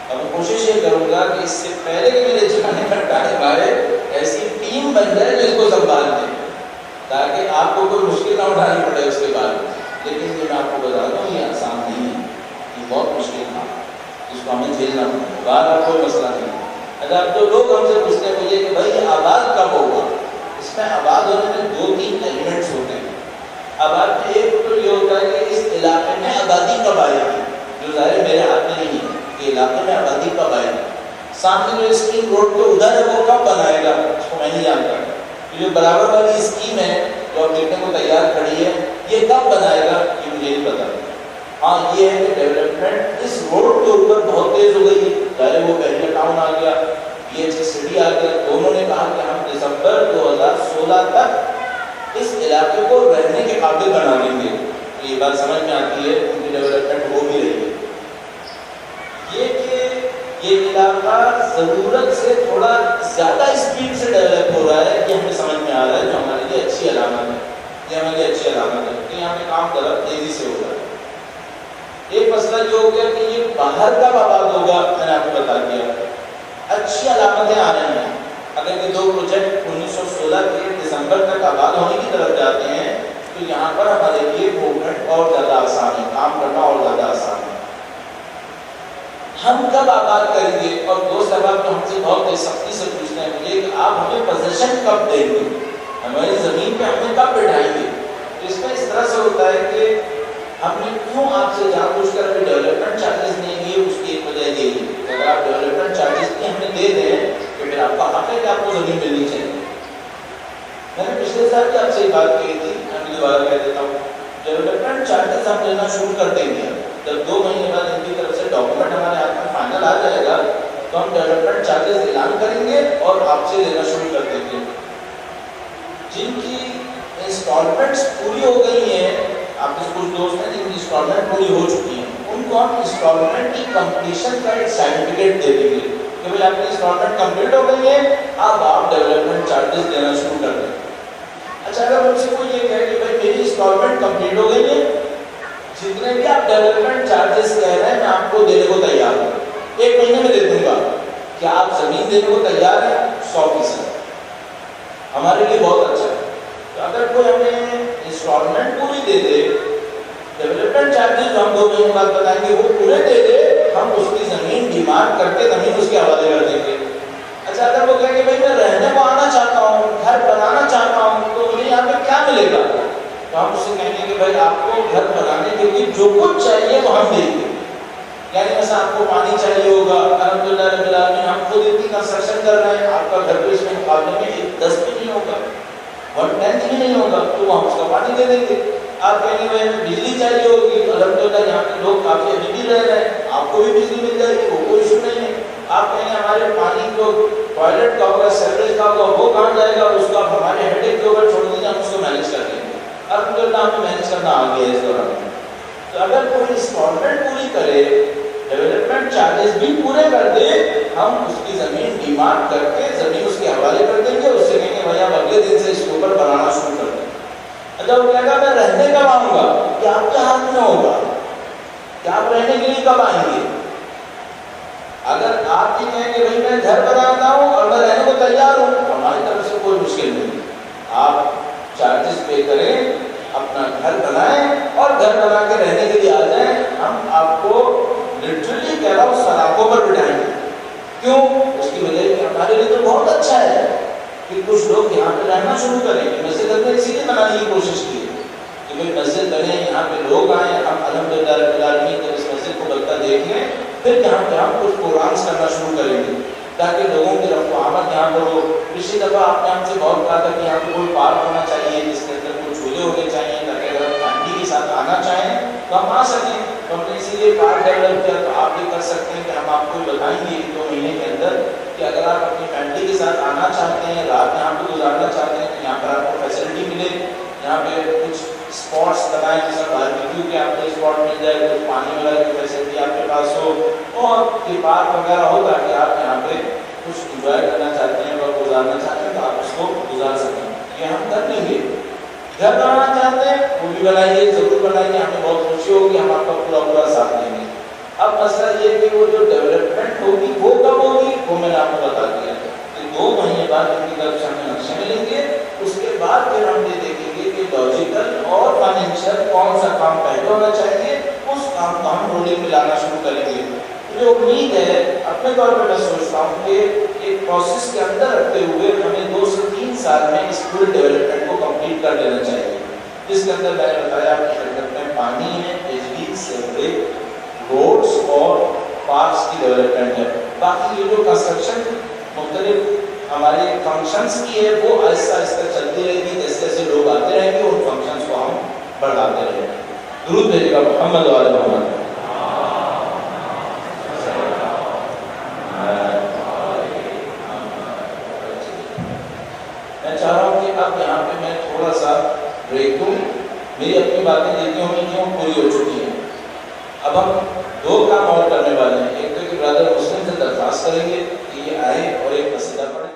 اور میں کوشش یہ کروں گا کہ اس سے پہلے کہ میرے جانے کا ٹائم آئے ایسی ٹیم بن جائے جو اس کو سنبھال دے, تاکہ آپ کو کوئی مشکل نہ اٹھانی پڑے اس کے بعد. لیکن یہ میں آپ کو بتا دوں یہ آسان نہیں ہے, یہ بہت مشکل تھا, اس کو ہمیں جھیلنا پڑتا. باہر کوئی مسئلہ نہیں ہے. اگر جو لوگ ہم سے پوچھتے ہیں مجھے کہ بھائی یہ آباد کب ہوگا, اس میں آباد ہونے میں 2-3 ایلیمنٹس ہوتے ہیں. آباد میں ایک تو یہ ہوتا ہے کہ اس علاقے میں آبادی کب آئے گی, جو ظاہر میرے ہاتھ میں نہیں ہے کہ علاقے میں آبادی کب آئے گی. سامنے جو اسکیم روڈ پہ ادھر ہے وہ کب بنائے گا اس کو میں نہیں جانتا. جو برابر والی اسکیم ہے جو اب دیکھنے کو تیار کھڑی ہے یہ کب بنائے گا یہ مجھے نہیں پتا. ہاں یہ ہے کہ ڈیولپمنٹ اس روڈ کے اوپر بہت تیز ہو گئی ہے. ظاہر وہ پہلے ٹاؤن آ گیا, پی ایچ اسٹڈی آ گیا، دونوں نے کہا کہ ہم دسمبر 2016 تک اس علاقے کو رہنے کے قابل بنا دیں گے. یہ بات سمجھ میں آتی ہے، ان کی ڈیولپمنٹ ہو بھی رہی ہے. یہ کہ یہ علاقہ ضرورت سے تھوڑا زیادہ اسپیڈ سے ڈیولپ ہو رہا ہے، یہ ہمیں سمجھ میں آ رہا ہے، جو ہمارے لیے اچھی علامت ہے. یہ ہماری اچھی علامت ہے کہ یہاں پہ کام ذرا تیزی سے ہو رہا ہے. ایک مسئلہ یہ ہو گیا کہ یہ باہر کب آباد ہوگا، میں نے آپ کو بتا دیا. اچھی علامتیں آ رہی ہیں. اگر یہ دو پروجیکٹ 1916 کے دسمبر تک آباد ہونے کی طرف جاتے ہیں تو یہاں پر ہمارے لیے موومنٹ اور زیادہ آسان ہے، کام کرنا اور زیادہ آسان ہے. ہم کب آباد کریں گے؟ اور دوست احباب تو ہم سے بہت سختی سے پوچھتے ہیں مجھے کہ آپ ہمیں پوزیشن کب دیں گے، ہماری زمین پہ ہمیں کب بٹھائیں گے. تو اس میں اس طرح سے ہوتا ہے کہ ہم نے کیوں آپ سے جان بوجھ کر ابھی ڈیولپمنٹ چارجز نہیں دیے، اس کی ایک وجہ یہ ہے کہ اگر آپ ڈیولپمنٹ چارجز کی ہمیں دے دیں تو پھر آپ کا حق ہے کہ آپ کو زمین ملنی چاہیے. میں نے پچھلے سال بھی آپ سے یہ بات کہی تھی، میں دوبارہ کہہ دیتا ہوں. ڈیولپمنٹ چارجز ہم لینا شروع کر دیں گے جب 2 مہینے بعد ان کی طرف سے ڈاکومنٹ ہمارے ہاتھ میں فائنل آ جائے گا تو ہم ڈیولپمنٹ چارجز اعلان کریں گے اور آپ سے لینا شروع کر دیں گے. جن کی انسٹالمنٹس پوری ہو گئی ہیں، آپ کے کچھ دوست ہیں جن کی انسٹالمنٹ پوری ہو چکی ہیں، ان کو ہم انسٹالمنٹ کی کمپلیشن کا ایک سرٹیفکیٹ دے دیں گے کہ بھائی آپ کی انسٹالمنٹ کمپلیٹ ہو گئی ہے، اب آپ ڈیولپمنٹ چارجز دینا شروع کر دیں. اچھا اگر مجھ سے کوئی یہ کہے کہ بھائی میری انسٹالمنٹ کمپلیٹ ہو گئی ہے، جتنے بھی آپ ڈیولپمنٹ چارجز کہہ رہے ہیں میں آپ کو دینے کو تیار ہوں، 1 مہینے میں دے دوں گا، کیا آپ زمین دینے کو تیار ہیں؟ 100%. ہمارے لیے بہت اچھا ہے. تو اگر کوئی ہمیں انسٹالمنٹ پوری دے دے، ڈیولپمنٹ چارجز جو ہم 2 مہینے بعد بتائیں گے وہ پورے دے دے، ہم اس کی زمین ڈیمارک کر کے زمین اس کے حوالے کر دیں گے. اچھا اگر وہ کہیں کہ بھائی میں رہنے کو آنا چاہتا ہوں، گھر بنانا چاہتا ہوں، تو مجھے یہاں پہ کیا ملے گا؟ تو ہم اس سے کہیں گے کہ بھائی آپ کو گھر بنانے کے لیے جو کچھ چاہیے وہ ہم دیں گے. یعنی مثلا آپ کو پانی چاہیے ہوگا، الحمدللہ رب العالمین ہم خود اتنی کنسٹرکشن کر رہے ہیں، آپ کا گھر تو اس میں مقابلے میں 1/10 بھی نہیں ہوگا، 1/10 بھی نہیں ہوگا، تو ہم اس کا پانی دے دیں گے. آپ کہیں گے بھائی ہمیں بجلی چاہیے ہوگی، الحمدللہ یہاں کے لوگ کافی ابھی بھی رہ رہے ہیں، آپ کو بھی بجلی مل جائے گی، وہ کوئی ایشو نہیں ہے. آپ کہیں گے ہمارے پانی کو ٹوائلٹ کا ہوگا، سیوریج کا ہوگا، وہ کہاں جائے گا، اس کا ہمارے ہیڈ ایک کے اوپر چھوڑ دیجیے، ہم اس کو مینیج کر دیں گے. الحمدللہ ہمیں مینیج کرنا آ گیا ہے اس دوران. تو اگر کوئی انسٹالمنٹ پوری کرے، ڈیولپمنٹ چارجز بھی پورے کر دے، ہم اس کی زمین ڈیمارک کر کے زمین اس کے حوالے کر دیں گے. اس سے کہیں گے بھائی آپ اگلے دن سے اس کے اوپر بنانا شروع کر دیں. اچھا وہ کہے گا میں رہنے کب آؤں گا، کیا آپ کے ہاتھ میں ہوگا کہ آپ رہنے کے لیے کب آئیں گے. اگر آپ یہ کہیں کہ بھائی میں گھر بناتا ہوں اور میں رہنے کو تیار ہوں، ہماری طرف سے کوئی مشکل نہیں. آپ چارجز پے کریں، اپنا گھر بنائیں اور گھر بنا کے رہنے کے لیے آ جائیں. ہم آپ کو لٹرلی کہہ رہا ہوں سلاخوں پر بٹھائیں گے. کیوں؟ اس کی وجہ کہ ہمارے لیے تو بہت اچھا ہے کہ کچھ لوگ یہاں پہ رہنا شروع کریں گے. مسجد ہم نے اسی لیے بنانے کی کوشش کی ہے کہ بھائی مسجد بنے، یہاں پہ لوگ آئیں، ہم الحمدللہ رب العالمین جب اس مسجد کو بنتا دیکھ لیں پھر یہاں پہ ہم کچھ پروگرامس کرنا شروع کریں گے تاکہ لوگوں کی رفت و آمد یہاں پر ہو. پچھلی دفعہ آپ نے ہم سے بہت کہا تھا کہ یہاں پہ کوئی پارک ہونا چاہیے جس کے اندر کچھ جھولے ہونے چاہیے تاکہ اگر ہم فیملی کے ساتھ آنا چاہیں تو ہم آ سکیں. تو ہم نے اسی لیے پارک ڈیولپ کیا. تو آپ بھی کر سکتے ہیں کہ ہم آپ کو بتائیں گے 2 مہینے کے اندر کہ اگر آپ اپنی فیملی کے ساتھ آنا چاہتے ہیں، رات یہاں پہ گزارنا چاہتے ہیں، تو یہاں پر آپ کو فیسلٹی ملے. یہاں پہ کچھ اسپاٹس بنائیں جیسا باربیکیو کے آپ کو اسپاٹ مل جائے، کچھ پانی وغیرہ کی فیسلٹی آپ کے پاس ہو اور یہ پارک وغیرہ ہو تاکہ آپ یہاں پہ کچھ انجوائے کرنا چاہتے ہیں اور گزارنا چاہتے ہیں تو آپ اس کو گزار سکیں. یہ ہم کر لیں گے. گھر بنانا چاہتے ہیں وہ بھی بنائیے، ضرور بنائیے، ہمیں بہت خوشی ہوگی، ہم آپ کا پورا ساتھ دیں گے. اب مسئلہ یہ ہے کہ وہ جو ڈیولپمنٹ ہوگی وہ کب ہوگی وہ میں نے آپ کو بتا دیا کہ 2 مہینے بعد ان کی طرف سے ہمیں نقشے ملیں گے. اس کے بعد پھر ہم یہ دیکھیں گے کہ لاجیکل اور فائنینشیل کون سا کام پہلے ہونا چاہیے، اس کام کو ہم رولنگ میں لانا شروع کریں گے. مجھے امید ہے اپنے طور پہ میں سوچتا ہوں کہ ایک پروسیس کے اندر رکھتے ہوئے ہمیں 2 سے 3 سال میں اس پورے ڈیولپمنٹ کو کمپلیٹ کر لینا چاہیے جس کے اندر میں نے بتایا آپ کی شرکت میں پانی ہے، بجلی، سیوریج، روڈز اور پارکس کی ڈیولپمنٹ ہے. باقی یہ جو کنسٹرکشن مختلف ہمارے فنکشنز کی ہے وہ آہستہ آہستہ چلتی رہے گی. جیسے جیسے لوگ آتے رہیں گے ان فنکشنز کو ہم بڑھاتے رہیں گے. درود بھیجے گا محمد و آل محمد. اب یہاں پہ میں تھوڑا سا بریک دوں. میری اپنی باتیں جتنی ہونی تھیں وہ پوری ہو چکی ہیں. اب ہم 2 کام اور کرنے والے ہیں. ایک تو کہ برادر مسلم سے درخواست کریں گے کہ یہ آئے اور ایک قصیدہ پڑھیں.